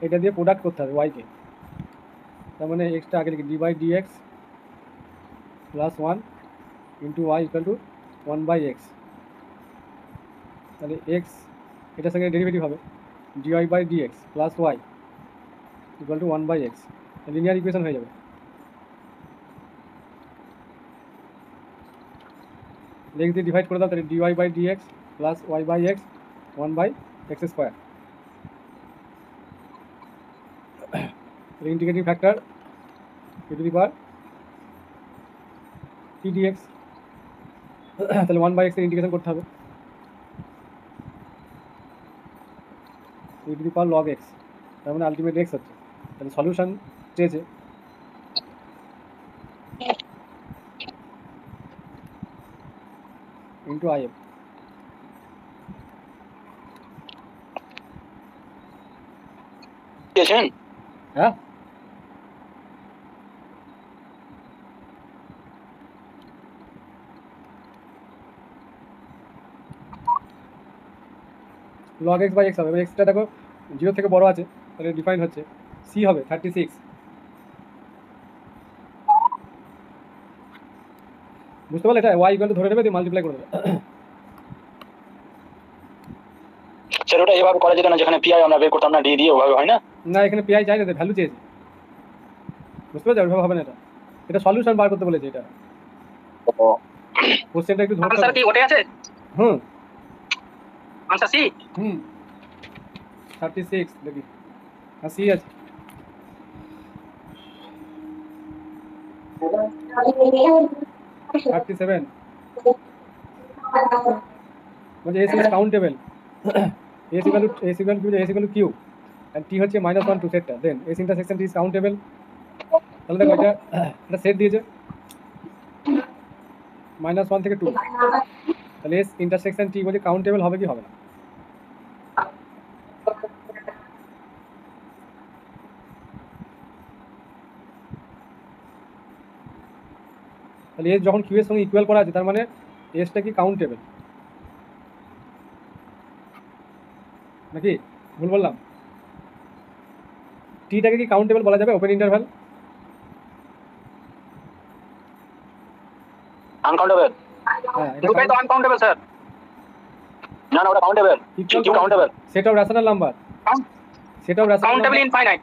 এটা দিয়ে প্রোডাক্ট করতে হবে y কে, তার মানে এক্সটা আগে লিখি, d/dx +1 × y = 1/x, তাহলে x এটার সঙ্গে ডেরিভেটিভ হবে dy/dx + y = 1/x, linear equation হয়ে যাবে। x দিয়ে ডিভাইড করে দাও, তাহলে dy/dx + y/x 1/x², integrating factor e⁻t dx, তাহলে 1/x এর ইন্টিগ্রেশন করতে হবে e⁻log x, তার মানে আলটিমেট x হচ্ছে, তাহলে সলিউশন চেয়েছে * if, হ্যাঁ log x/x হবে, এবার এক্সটা দেখো 0 থেকে বড় আছে, তাহলে ডিফাইন হচ্ছে c হবে 36, বুঝতে পারলে? এটা y = ধরে নেবে, দিয়ে মাল্টিপ্লাই করে দেবে। স্যার ওটা এভাবে করা যেত না, যেখানে পিআই আমরা বের করতাম না, ডি দিয়ে, ওভাবে হয় না? না, এখানে পিআই চাই না, ভ্যালু চেয়েছে, বুঝতে পারছো? ওইভাবে হবে না, এটা এটা সলিউশন বার করতে বলেছে, এটা কোশ্চেনটা একটু ধরতে আনসার হবে। কি ওটাই আছে? হুম আনসার সি? 36 দেখি, হ্যাঁ সি আছে। মানে S is countable, s equal to q and t হচ্ছে -1 2 সেটটা, দেন s intersection t is countable। তাহলে দেখো এটা সেট দিয়েছে -1 থেকে 2, তাহলে s ইন্টারসেকশন t বলছে কাউন্টেবল হবে কি হবে না? তাহলে s যখন q এর সঙ্গে ইকুয়াল করা আছে তার মানে sটা কি কাউন্টেবল নাকি ভুল বললাম? টিটাকে কি কাউন্টেবল বলা যাবে ওপেন ইন্টারভ্যাল? আনকাউন্টেবল। হ্যাঁ, দুটোই তো আনকাউন্টেবল স্যার। না না, ওটা কাউন্টেবল। কি countable? Set of rational number, set of rational countable infinite.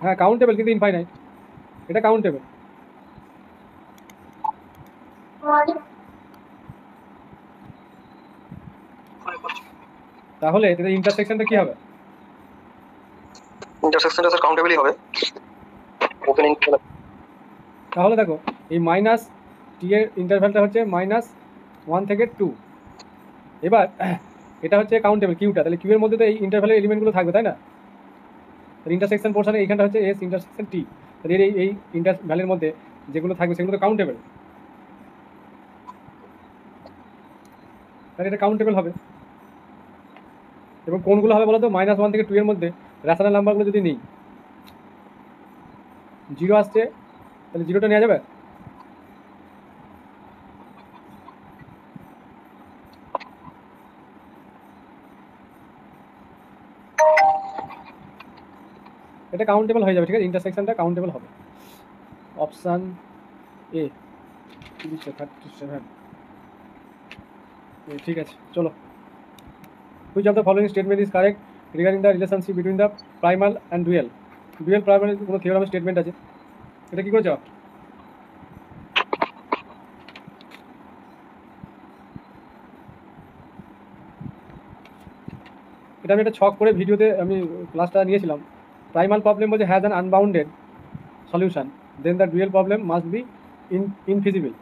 হ্যাঁ কাউন্টেবল কিন্তু ইনফাইনাইট, এটা কাউন্টেবল। তাহলে এটা ইন্টারসেকশনটা কি হবে? ইন্টারসেকশনটা স্যার কাউন্টেবলই হবে। Open interval. তাহলে দেখো এই মাইনাস টি এর ইন্টারভ্যালটা হচ্ছে -1 থেকে 2। এবার এটা হচ্ছে কাউন্টেবল কিউটা, তাহলে কিউ এর মধ্যে তো এই ইন্টারভ্যালের এলিমেন্টগুলো থাকবে তাই না? তাহলে ইন্টারসেকশন পোর্শনে এইখানটা হচ্ছে এস ইন্টারসেকশন টি, তাহলে এই ইন্টারভ্যালের মধ্যে যেগুলো থাকবে সেগুলো তো কাউন্টেবল, তাহলে এটা কাউন্টেবল হবে। এবং কোনগুলো হবে বলো তো? -1 থেকে 2 এর মধ্যে রেশনাল নাম্বারগুলো যদি নিই, 0 আসছে তাহলে 0টা নেওয়া যাবে? এটা কাউন্টেবল হয়ে যাবে, ঠিক আছে, ইন্টারসেকশনটা কাউন্টেবল হবে। Option A 37। ঠিক আছে, চলো। Which of the following statement is correct regarding the relationship between the primal and dual? Dual প্রাইমালের কোনো থিওরামের স্টেটমেন্ট আছে, এটা কি করেছ? এটা আমি একটা ছক করে ভিডিওতে আমি ক্লাসটা নিয়েছিলাম। প্রাইমাল প্রবলেম বলছে has an unbounded solution, then the dual problem must be infeasible,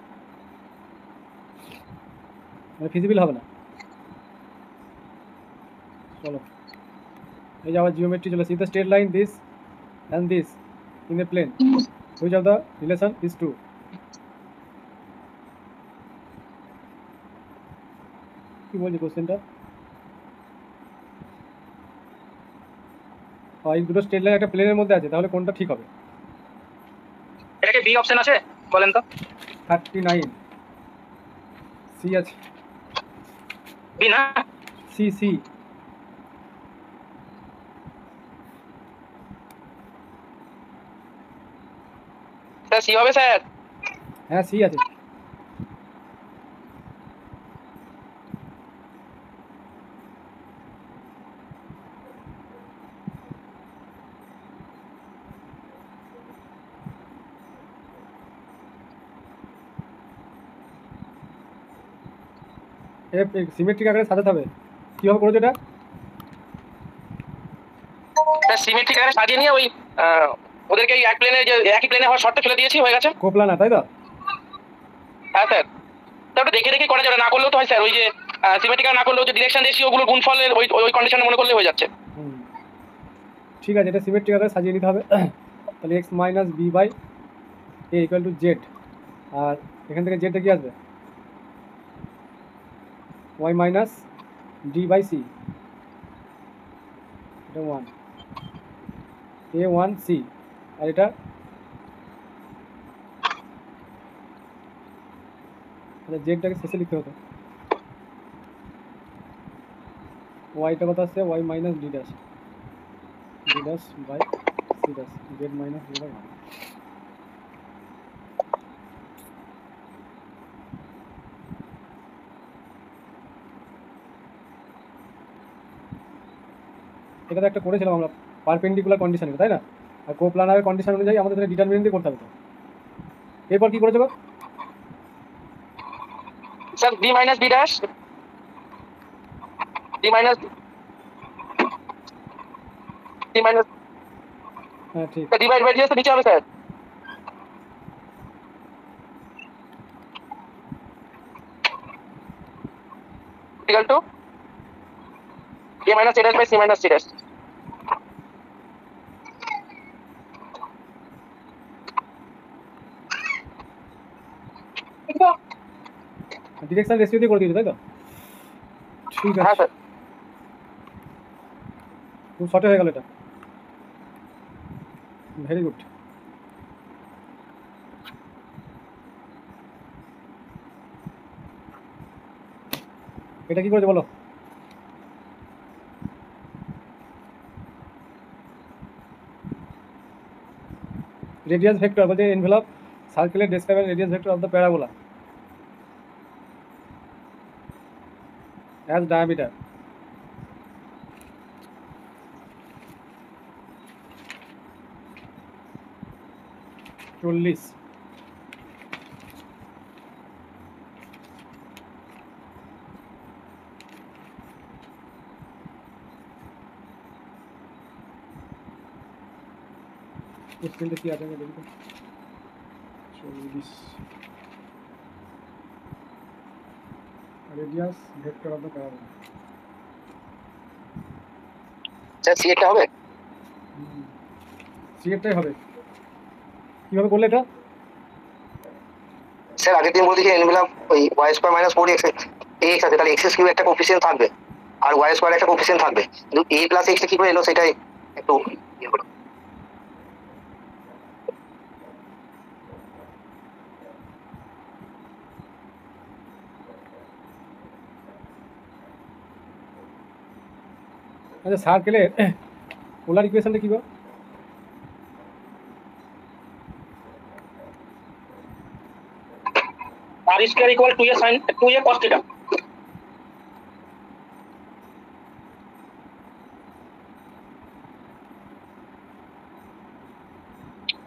মানে ফিজিবল হবে না। চলো, এই যে আবার জিওমেট্রি চলে, see the straight line this and this in a plane, which of the relation is true? কি বলছি কোশ্চেনটা? এই দুটো স্ট্রেট লাইন একটা প্লেনের মধ্যে আছে, তাহলে কোনটা ঠিক হবে? এটাকে বি অপশন আছে বলেন তো? 39 সি আছে। বি না, সি সি স্যার সি হবে স্যার। হ্যাঁ সি আছে। সিমেট্রিক আকারে সাজাতে হবে। কীভাবে করেছো এটা? স্যার সিমেট্রিক আকারে সাজিয়ে নিয়ে ওই ওদেরকে এই এক প্লেনে যে একই প্লেনে হওয়ার শর্তে ফেলে দিয়েছি, হয়ে গেছে। কোপলানা তাই তো? হ্যাঁ স্যার, তারপরে দেখে দেখে করা যাবে, না করলেও তো হয় স্যার। ওই যে সিমেট্রিক না করলেও যে ডিরেকশন রেশিও ওগুলো গুণফলের ওই কন্ডিশনে মনে করলে হয়ে যাচ্ছে। ঠিক আছে, এটা সিমেট্রিক আকারে সাজিয়ে নিতে হবে। তাহলে x minus b by a equal to z, আর এখান থেকে জেডটা কি আসবে? Y minus d by c, এটা 1 এ 1 সি, আর এটা জেডটাকে শেষে লিখতে হতো। ওয়াইটা কত আসছে? Y minus d dash by c dash, z minus d by 1। এটা তো একটা করেছিলাম আমরা পারপেন্ডিকুলার কন্ডিশনে, তাই না? আর কোপ্লানারের কন্ডিশন অনুযায়ী আমাদের তাহলে ডিটারমিনেন্ট দিয়ে করতে হবে। তো এরপর কি করেছো? Sir b minus b dash, d minus হ্যাঁ ঠিক। ডিভাইড বাই ডি এর নিচে হবে sir, equal to minus c dash by c minus c dash. Direction ratio দিয়ে করে দিয়েছো তাই তো? ঠিক হ্যাঁ আছে, স্যার। খুব শর্টে হয়ে গেল এটা, ভেরি গুড। এটা কি করেছে বলো? রেডিয়াস ভেক্টর বলতে এনভেলপ সার্কেলের describe radius vector of the parabola as diameter. চল্লিশ। স্কেলটা কি আছে আমি দেখি তো। 40 radius vector of the parabola. Sir c একটা হবে, সি এরটাই হবে। কিভাবে করলে এটা? স্যার আগের দিন বলতে যে এনভেলপ ওই Y square minus 4x x আছে, তাহলে এক্স কিউব একটা কোফিসিয়েন্ট থাকবে আর ওয়াই স্কোয়ার একটা কোফিসিয়েন্ট থাকবে, কিন্তু a প্লাস এক্স কি করে এলো সেটাই একটু ইয়ে হলো। আচ্ছা সার্কেলের পোলার ইকুয়েশনটা কি গো? r square equal 2a sin 2a cos theta.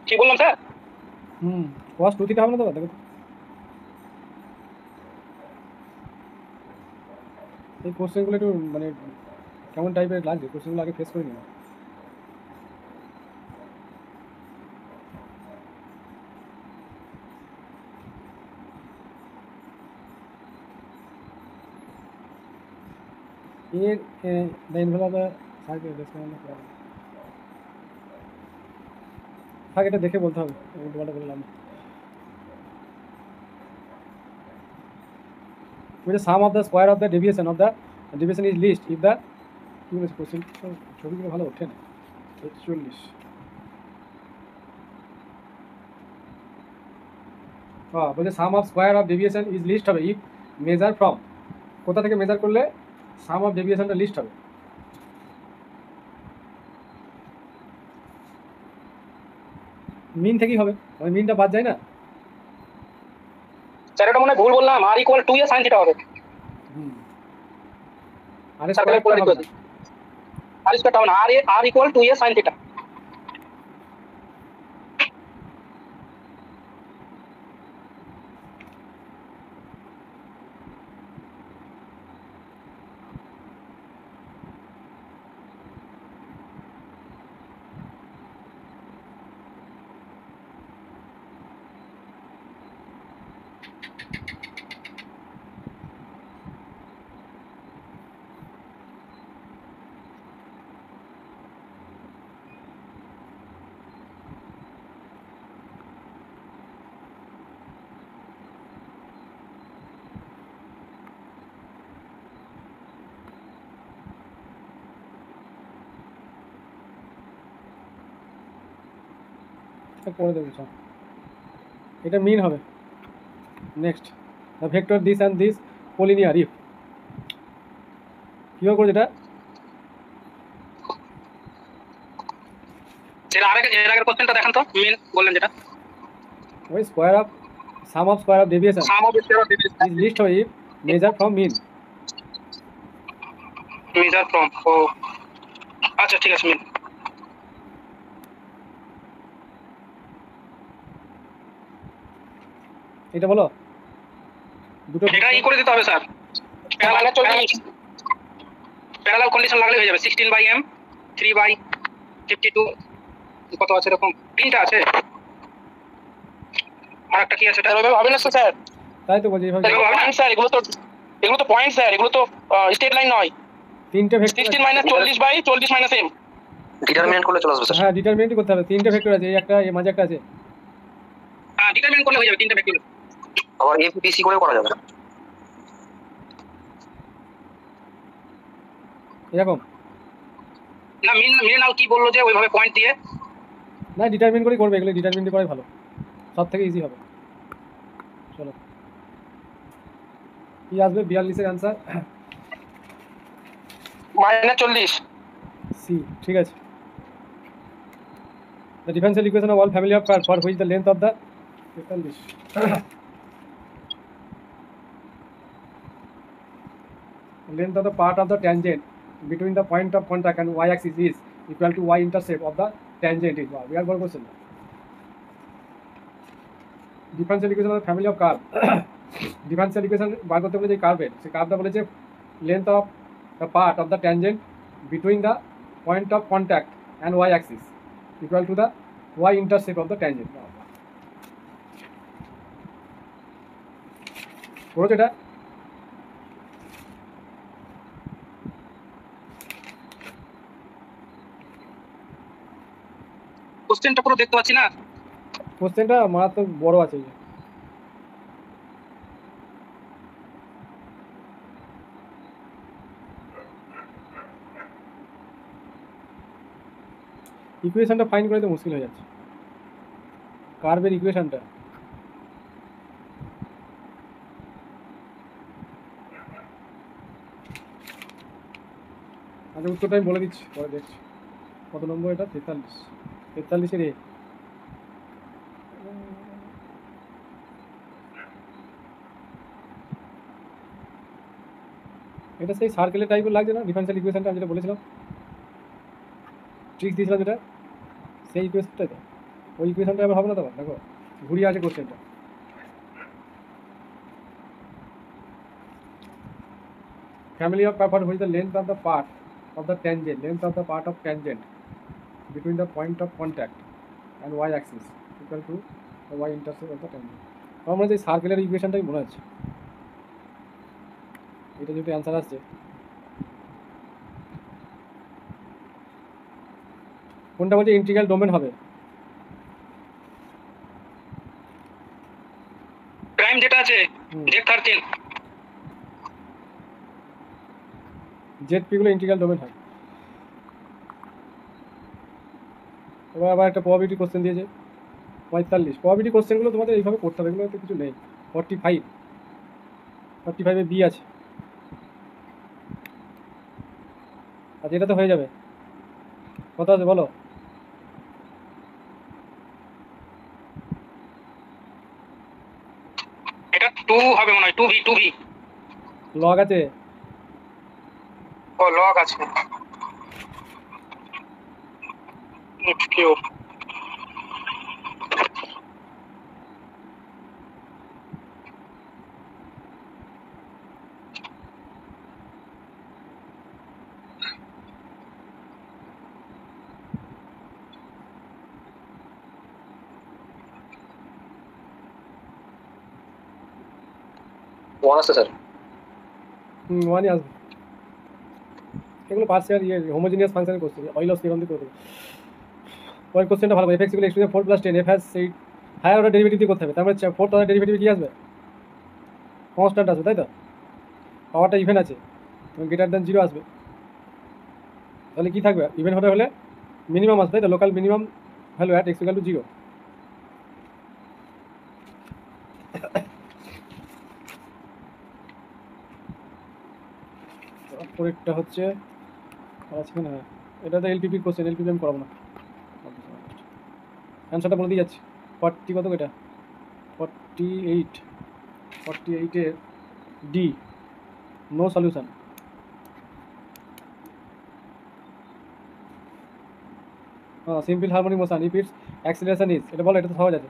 কি বললাম স্যার? cos 2 থিটা হবে না তো? দেখো তো এই কোশ্চেনগুলো একটু মানে কেমন টাইপের লাগছে, কোশ্চেনগুলো আগে ফেস করে নিও। এর the envelope of the circle থাক, এটা দেখে বলতে হবে, উল্টোপাল্টা বললাম। with the sum of the square of the deviation is least if the কি বলেছে কোশ্চেন, ছবিগুলো ভালো ওঠে না। 41 বলছে sum of square of deviation is least হবে ইফ মেজার ফ্রম, কোথা থেকে মেজার করলে সাম অফ ডেভিয়েশনটা লিস্ট হবে? মিন থেকেই হবে, মানে মিনটা বাদ যায় না। স্যার এটা মনে হয় ভুল বললাম, r equal 2a sin theta হবে। আরে সার্কেলের পোলার ইকুয়েশন r square টাও না, r equal 2a sin theta. করে দেবো সব, এটা মিন হবে। Next the vector this and this collinear if, কীভাবে করে যেটা? এর আগের কোশ্চেনটা দেখান তো, মিন বললেন যেটা, ওই square of sum of square of deviation sum of square of deviation is least হবে if measure from mean. Measure from, ও আচ্ছা ঠিক আছে, মিন। এটা বলো দুটো, এটা ই করে দিতে হবে স্যার, প্যারালাল কন্ডিশন লাগলে হয়ে যাবে। 16/m 3/52 কত আছে এরকম তিনটা আছে, আর একটা কি আছে এটা ওইভাবে হবে না স্যার। তাই তো বলছি এইভাবে। পয়েন্ট স্যার, এগুলো তো পয়েন্ট স্যার, এগুলো তো স্ট্রেট লাইন নয়। তিনটে vector 16 minus 40 by 40 minus m। Determinant করলে চলে আসবে স্যার। হ্যাঁ ডিটারমিনেন্টই করতে হবে, তিনটে ভেক্টর আছে, এই একটা এই মাঝে একটা আছে। হ্যাঁ ডিটারমিনেন্ট করলে হয়ে যাবে তিনটা ভেক্টর। আবার এফবিসি করে করা যাবে এরকম না মিলে নাও কি বললো যে ওইভাবে পয়েন্ট দিয়ে। না ডিটারমিন করেই করবে, এগুলো ডিটারমিন করাই ভালো, সব থেকে ইজি হবে। চলো কি আসবে 42-এর অ্যান্সার মাইনাস 40। সি, ঠিক আছে। The differential equation of all family of curves for which the length of the 43 length of the part of the tangent between the point of contact and y-axis is equal to y-intercept of the tangent is. Wow, we are going to question. Differential equation of the family of curve. Differential equation বার করতে বলে যে কার্ভের, সেই কার্ভটা বলেছে length of the part of the tangent between the point of contact and y-axis equal to the y-intercept of the tangent. করেছো এটা? কোশ্চেনটা পুরো দেখতে পাচ্ছি না। কোশ্চেনটা মারাত্মক বড় আছে। ইকুয়েশনটা ফাইন্ড করে তো মুশকিল হয়ে যাচ্ছে, কার্ভের ইকুয়েশনটা। আচ্ছা উত্তরটা আমি বলে দিচ্ছি, পরে দেখছি কত নম্বর এটা। 43-এর এ। এটা সেই সার্কেলের টাইপের লাগছে না ডিফারেন্সিয়াল ইকুয়েশনটা আমি যেটা বলেছিলাম, ট্রিক্স দিয়েছিলাম যেটা, সেই ইকুয়েশনটাই তো। ওই ইকুয়েশনটা আবার হবে না তো, দেখো ঘুরিয়ে আছে কোশ্চেনটা। Family of curve for which the length of the part of the tangent between the point of contact and y-axis equal to the y-intercept of the tangent. আমার মনে হচ্ছে সার্কেলের ইকুয়েশনটাই মনে হচ্ছে, এটা যেহেতু অ্যান্সার আসছে। কোনটা বলছে ইন্টিগ্রাল ডোমেন হবে? প্রাইম যেটা আছে z13। জেড-পি গুলো ইন্টিগ্রাল ডোমেন হয়। এবার আবার একটা প্রবাবিলিটি কোশ্চেন দিয়েছে 45। প্রবাবিলিটি কোশ্চেনগুলো তোমাদের এইভাবে করতে হবে, এগুলোতে কিছু নেই। 45-এ বি আছে, আচ্ছা এটা তো হয়ে যাবে। কত আছে বলো? এটা 2 হবে মনে হয়, 2v লগ আছে, ও লগ আছে। কিউ ওয়ান আছে স্যার। ওয়ানই আসবে। এগুলো পার্সিয়াল হোমোজিনিয়াস ফাংশনের কোশ্চেন, অয়েলস থিওরাম দিয়ে করে দেবে। পরের কোশ্চেনটা ভালো, f x equal x to 4 + 10 f has 8 higher order derivative দিয়ে করতে হবে। তারপরে 4th অর্ডার ডেরিভেটিভ কি আসবে? কনস্ট্যান্ট আসবে, তাই তো? পাওয়ারটা ইভেন আছে এবং গ্রেটার দ্যান 0 আসবে, তাহলে কি থাকবে? ইভেন হলে মিনিমাম আসবে, তাই তো? Local minimum value at x equal to 0। পরেরটা হচ্ছে আজকে না, এটা তো এলপিপির কোশ্চেন, এলপিপি আমি করাবো না। অ্যান্সারটা বলে দিয়ে যাচ্ছি। 40 কত এটা? 48-এর ডি, নো সলিউশন। হ্যাঁ simple harmonic motion if it's acceleration is, এটা বলো, এটা তো সহজ আছে।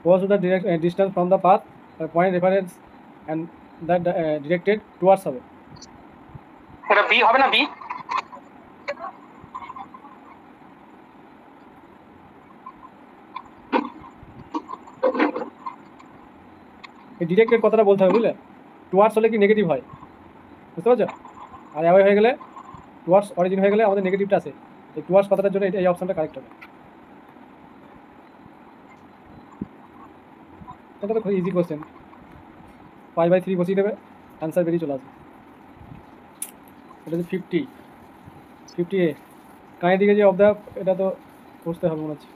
What is the distance from the path point reference and that directed towards হবে? এটা বি হবে না? বি এই ডিরেক্টেড কথাটা বলতে হবে, বুঝলে? টুয়ার্ডস হলে কি নেগেটিভ হয়, বুঝতে পারছো? আর অ্যাওয়ে হয়ে গেলে, টুয়ার্ডস অরিজিন হয়ে গেলে আমাদের নেগেটিভটা আছে। এই টুয়ার্ডস কথাটার জন্য এই অপশনটা কারেক্ট হবে। এটা তো খুব ইজি কোশ্চেন, π/3 বসিয়ে দেবে, অ্যান্সার বেরিয়ে চলে আসবে। এটা হচ্ছে 50A। কাঁয়ের দিকে যে অফ দ্য, এটা তো করতে হবে মনে হচ্ছে।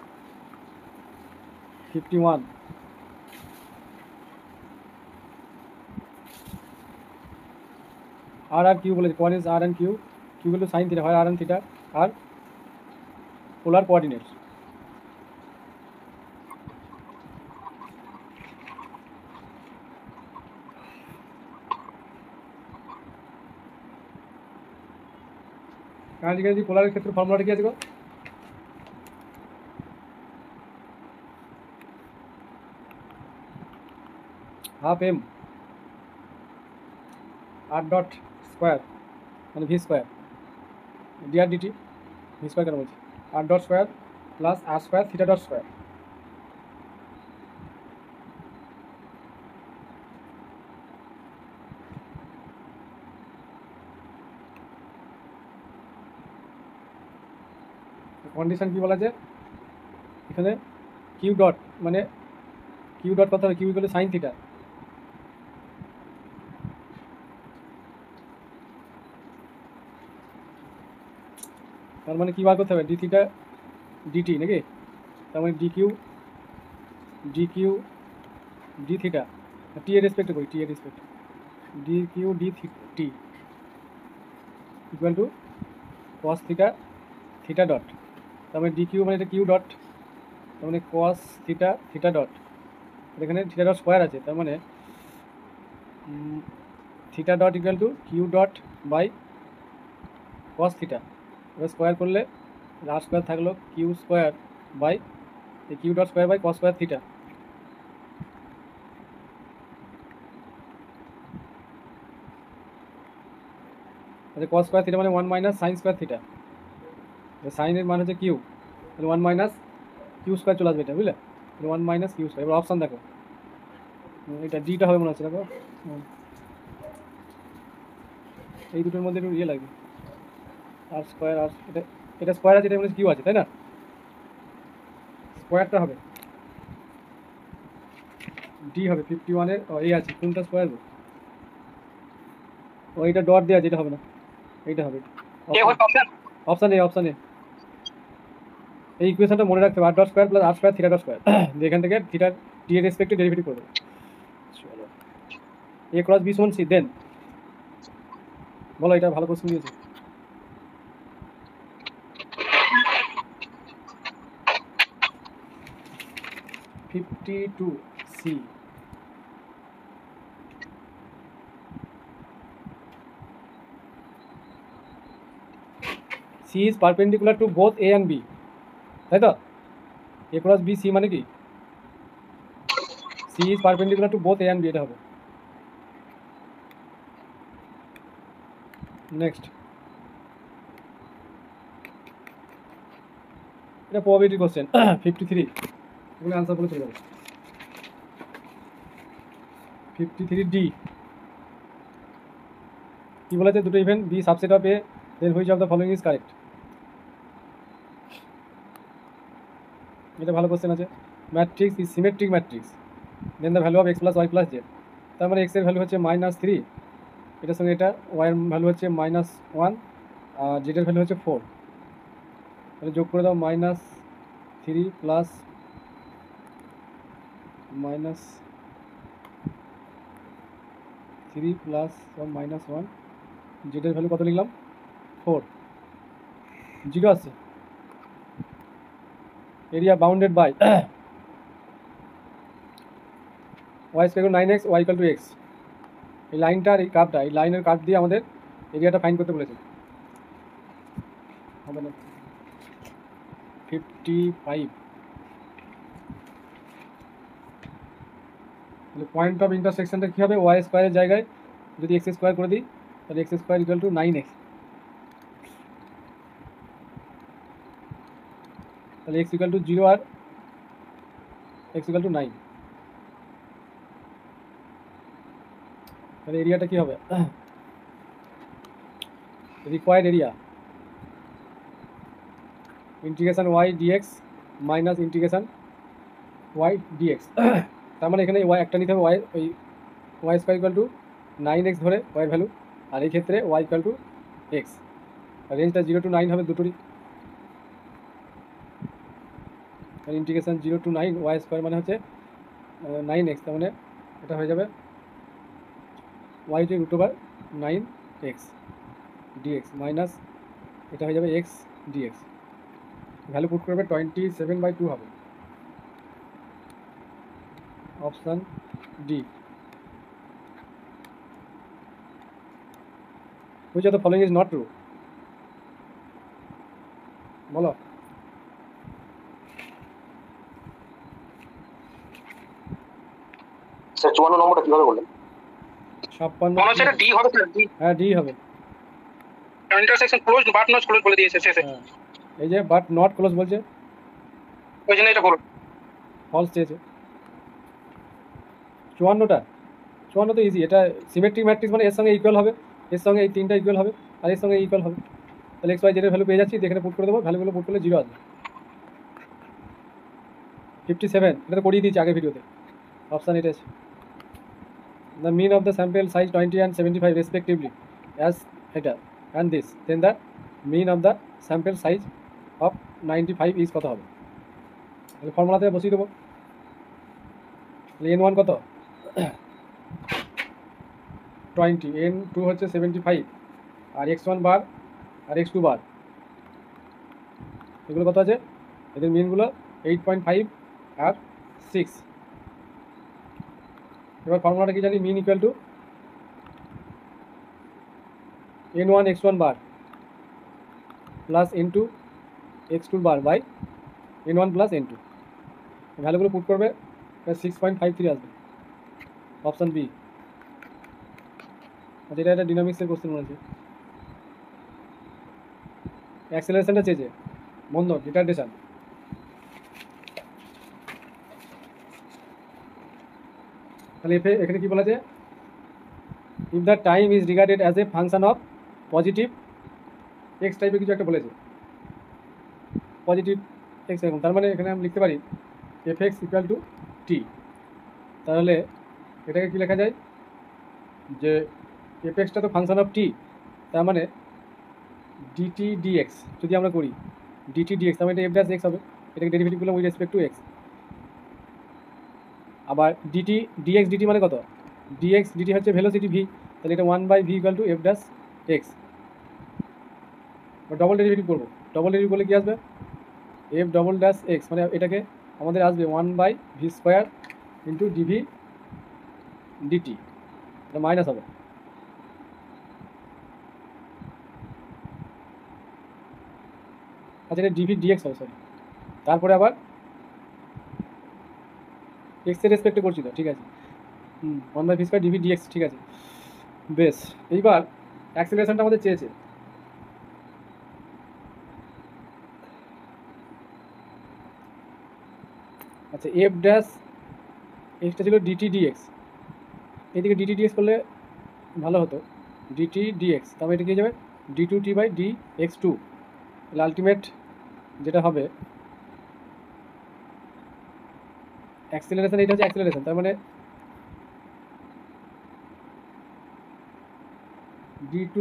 51। আর কিউ বলেছে, কোয়ার is r and q, q হলো সাইন থিটা, হয় r and theta are polar coordinate. কারণ যদি পোলারের ক্ষেত্রে ফর্মুলাটা কি আছে গো? Half m r dot square মানে v square dr dt, v square কেন বলছি, r dot square plus r square theta dot square. Condition কি বলা আছে এখানে, কিউ ডট মানে কিউ ডট কত হবে, q equal to sine theta, তার মানে কি বার করতে হবে, ডি থিটা ডিটি নাকি, তার মানে d q d theta, t এর রেসপেক্টে করি, টি এর respect, d q d t equal to cos theta theta dot, তার মানে ডি কিউ মানে এটা কিউ ডট, তার মানে কস থিটা থিটা ডট, এখানে থিটা ডট স্কোয়ার আছে, তার মানে theta dot equal to q dot by cos theta, এবার স্কোয়ার করলে আর স্কোয়ার থাকলো q square by q dot square by cos square theta. আচ্ছা কস স্কোয়ার থিটা মানে 1 মাইনাস সাইন স্কোয়ার থিটা, সাইনের মান হচ্ছে কিউ, তাহলে 1 মাইনাস কিউ স্কোয়ার চলে আসবে, এটা বুঝলে, 1 মাইনাস কিউ স্কোয়ার। এবার অপশান দেখো, এটা ডিটা হবে মনে হচ্ছে, দেখো এই দুটোর মধ্যে একটু ইয়ে লাগবে, আর স্কোয়ার আর এটা স্কোয়ার আছে, এটা মনে হচ্ছে কিউ আছে, তাই না, স্কোয়ারটা হবে ডি হবে 51-এর এই আছে কোনটা স্কোয়ার, ও এইটা ডট দেওয়া আছে, এটা হবে না, এইটা হবে অপশান এ। এই ইকুয়েশনটা মনে রাখতে হবে, আর dot square plus r square theta dot square, এখান থেকে থিটার টি এর রেসপেক্টে ডেরিভেটিভ করবে। চলো এ ক্রস বি সমান সি, দেন বলো, এটা ভালো কোশ্চেন দিয়েছে। C is perpendicular to both A and B, তাই তো, A cross B C মানে কি, C is perpendicular to both A and B, এটা হবে। নেক্সট, এটা প্রবাবিলিটি কোশ্চেন 53, এগুলো আনসার বলে চলে যাবে। 53D কি বলেছে, দুটো event B subset of A, then which of the following is correct. এটা ভালো কোশ্চেন আছে। Matrix is symmetric matrix, then the value of x plus y plus z, তার মানে এক্সের ভ্যালু হচ্ছে -3, এটার সঙ্গে এটা ওয়াইয়ের ভ্যালু হচ্ছে -1 আর জেডের ভ্যালু হচ্ছে 4, তাহলে যোগ করে দাও -3 প্লাস -3 প্লাস -1, জেডের ভ্যালু কত লিখলাম 4, 0 আসছে। Area bounded by y = 9x, y = x, এই লাইনটা আর এই কার্ভটা, এই লাইনের কার্ভ দিয়ে আমাদের এরিয়াটা ফাইন্ড করতে বলেছে। হবে না 55, তাহলে পয়েন্ট অফ ইন্টারসেকশনটা কী হবে, ওয়াই স্কোয়ারের জায়গায় যদি এক্স স্কোয়ার করে দিই, তাহলে x square equal two 9x, তাহলে x ইকুয়াল টু 0 আর x ইকুয়াল টু 9। তাহলে এরিয়াটা কি হবে, required area integration y dx minus integration y dx. তার মানে এখানে ওয়াই একটা নিতে হবে, ওয়াই ওই Y square equal two 9x ধরে ওয়াইয়ের ভ্যালু, আর এই ক্ষেত্রে ওয়াই ইকুয়াল টু এক্স। রেঞ্জটা 0 to 9 হবে দুটোরই। ইন্টিগ্রেশন 0 to 9 ওয়াই স্কোয়ার মানে হচ্ছে 9x, তার মানে এটা হয়ে যাবে y to root over 9x dx minus এটা হয়ে যাবে এক্স ডিএক্স। ভ্যালু পুট করবে 27/2 হবে, option D. which of the following is not true? বলো। স্যার 54 নম্বরটা কিভাবে বললেন? 56 মনে হচ্ছে এটা ডি হবে স্যার, ডি। হ্যাঁ ডি হবে। Intersection close but not close বলে দিয়েছে শেষে, হ্যাঁ এই যে বাট নট ক্লোজ বলছে, ওই জন্য এটা করো। ফলস চেয়েছে। 54 তো ইজি, এটা সিমেট্রিক ম্যাট্রিক্স মানে এর সঙ্গে ইকুয়াল হবে, এর সঙ্গে এই তিনটা ইকুয়াল হবে, আর এর সঙ্গে ইকুয়াল হবে। তাহলে এক্স ওয়াই জেডের ভ্যালু পেয়ে যাচ্ছি, এখানে পুট করে দেবো, ভ্যালুগুলো পুট করলে 0 আসবে। 57 এটা তো করিয়ে দিয়েছি আগের ভিডিওতে, অপশান এটা আছে। The mean of the sample size 20 and 75 respectively as এটা and this, then the mean of the sample size of 95 is কত হবে? তাহলে ফর্মুলাতে বসিয়ে দেবো। n1 কত 20, n2 হচ্ছে 75, আর x1 বার আর x2 বার, এগুলো কত আছে? এদের মিনগুলো 8.5 আর 6। এবার ফর্মুলাটা কি জানি, mean equal to n1 x1 bar plus n2 x2 bar by n1 plus n2। ভ্যালুগুলো পুট করবে 6.53 আসবে, অপশান বি। আচ্ছা এটা একটা ডিনামিক্সের কোশ্চেন মনে আছে। অ্যাক্সেলারেশনটা চেয়েছে, বন্ধ রিটার্ডেশন। তাহলে এখানে কি বলা আছে, if the time is regarded as a function of positive x টাইপের কিছু একটা বলেছে, পজিটিভ এক্স এরকম। তার মানে এখানে আমি লিখতে পারি এফ এক্স ইকুয়াল টু টি। তাহলে এটাকে কি লেখা যায় যে এফ এক্সটা তো ফাংশন অফ টি, তার মানে ডিটি ডিএক্স যদি আমরা করি ডিটি ডিএক্স, তার মানে এটা এফ ড্যাশ এক্স হবে, এটাকে ডেরিভেটিভ করলাম উইথ রেসপেক্ট টু এক্স। আবার ডিটি ডিএক্স ডিটি মানে কত, ডিএক্স ডিটি হচ্ছে ভেলোসিটি ভি, তাহলে এটা 1/v equal to F dash x. Double derivative করবো, ডবল ডেরিভেটিভ করলে কী আসবে, এফ ডবল ড্যাশ এক্স, মানে এটাকে আমাদের আসবে 1/v square into dv dt, এটা মাইনাস হবে। আচ্ছা এটা ডিভি ডিএক্স হবে, সরি। তারপরে আবার এক্সের রেসপেক্টে করছি তো, ঠিক আছে। 1/v স্কোয়ার ডিভি ডিএক্স, ঠিক আছে বেশ। এইবার অ্যাক্সেলারেশনটা আমাদের চেয়েছে, আচ্ছা এফ ড্যাশ এক্সটা ছিল ডিটি ডিএক্স, এইদিকে ডিটি ডিএক্স করলে ভালো হতো, ডিটি ডিএক্স, তারপরে এটা কি যাবে d2t/dx2। তাহলে আলটিমেট যেটা হবে অ্যাক্সেলারেশন, এটা হচ্ছে অ্যাক্সেলারেশন, তার মানে d2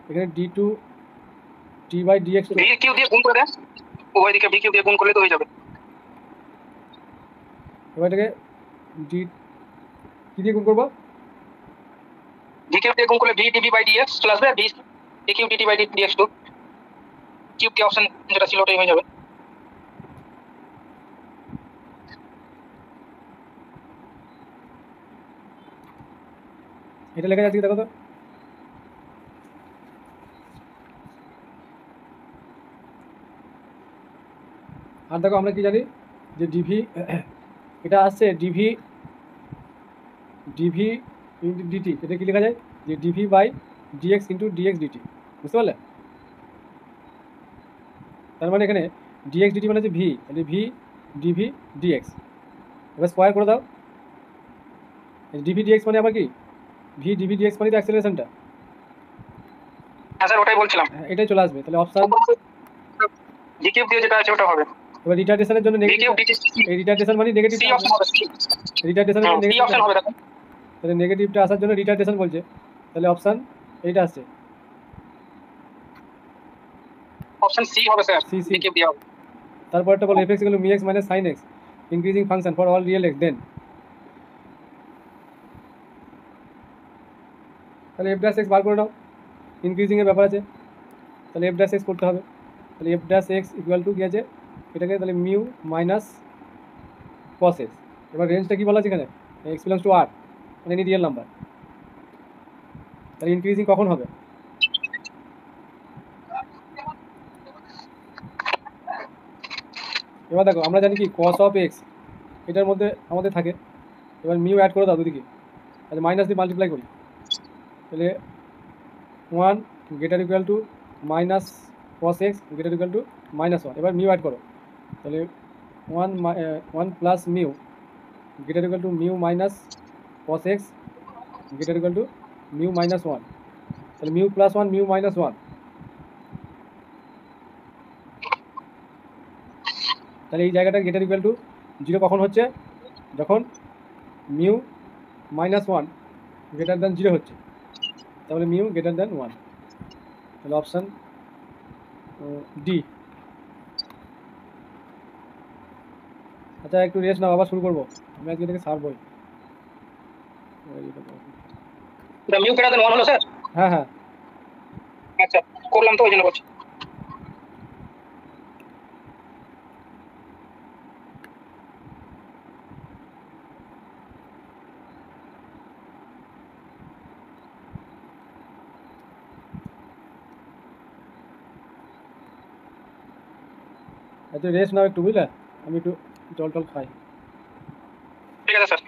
এখানে d2t/dx2 ভি কিউ দিয়ে গুণ করে দেন, ওই দিকে ভি কিউ দিয়ে গুণ করলে তো হয়ে যাবে। এবার এটাকে ডি কি দিয়ে গুণ করবো, ভি কিউ দিয়ে গুণ করলে v dv by dx plus v v q dt by ডিএক্স2, কিউব দিয়ে অপশন যেটা ছিল ওটাই হয়ে যাবে। এটা লেখা যাচ্ছে দেখো তো, আর দেখো আমরা কি জানি যে ডিভি এটা আসছে ডিভি ডিভি ইন্টু ডিটি, এটা কি লেখা যায় যে dv by dx into dx dt, বুঝতে পারলে? তার মানে এখানে ডিএক্স ডিটি মানে হচ্ছে ভি, তাহলে ভি ডিভি ডিএক্স। এবার স্কোয়ার করে দাও, ডিভি ডিএক্স মানে আবার কি ভি ডিভি ডিএক্স মানে তো অ্যাক্সেলারেশনটা, হ্যাঁ স্যার ওটাই বলছিলাম। এটাই চলে আসবে। তাহলে অপশান জি কিউব দিয়ে যেটা আছে ওটা হবে। এবার রিটার্ডেশনের জন্য ভি নেগেটিভ, কিউব ডি এই রিটার্ডেশন মানে নেগেটিভ, সি অপশন হবে। রিটার্ডেশনের জন্য সি নেগেটিভ, অপশন হবে দেখো। তাহলে নেগেটিভটা আসার জন্য রিটার্ডেশন বলছে, তাহলে অপশান এইটা আসছে অপশন সি হবে স্যার, সি সি। জি কিউব দিয়ে হবে। তারপরটা বলে f x equal to m x minus sine x increasing function for all real x, then তাহলে এফ ড্যাশ এক্স বার করে নাও, ইনক্রিজিংয়ের ব্যাপার আছে, তাহলে এফ ড্যাশ এক্স করতে হবে। তাহলে f dash x equal to কী আছে এটাকে, তাহলে মিউ মাইনাস কস এক্স। এবার রেঞ্জটা কী বলা আছে এখানে, এক্স বিলংস টু আর, মানে এনি রিয়েল নাম্বার। তাহলে ইনক্রিজিং কখন হবে, এবার দেখো আমরা জানি কি কস অফ এক্স এটার মধ্যে আমাদের থাকে, এবার মিউ অ্যাড করে দাও দুদিকে, আচ্ছা মাইনাস দিয়ে মাল্টিপ্লাই করি, তাহলে 1 greater equal two minus cos x greater equal two -1, এবার মিউ অ্যাড করো, তাহলে 1 plus mu greater equal two mu minus cos x greater equal two mu -1, তাহলে মিউ প্লাস 1 মিউ -1, তাহলে এই জায়গাটা গ্রেটার ইকুয়াল টু 0 কখন হচ্ছে, যখন মিউ -1 গ্রেটার দ্যান 0 হচ্ছে, তাহলে মিউ গ্রেটার দ্যান 1, তাহলে অপশান ডি। আচ্ছা একটু রেস্ট নাও, আবার শুরু করবো, আমি আজকে থেকে সারবই। এটা মিউ গ্রেটার দেন 1 হলো স্যার? হ্যাঁ হ্যাঁ, আচ্ছা করলাম তো ওই জন্য বলছি। আচ্ছা রেস্ট নাও একটু, বুঝলে, আমি একটু জল টল খাই। ঠিক আছে স্যার।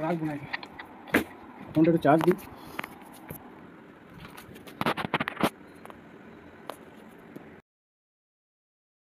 রাখবো না, ফোনটা একটু চার্জ দিই।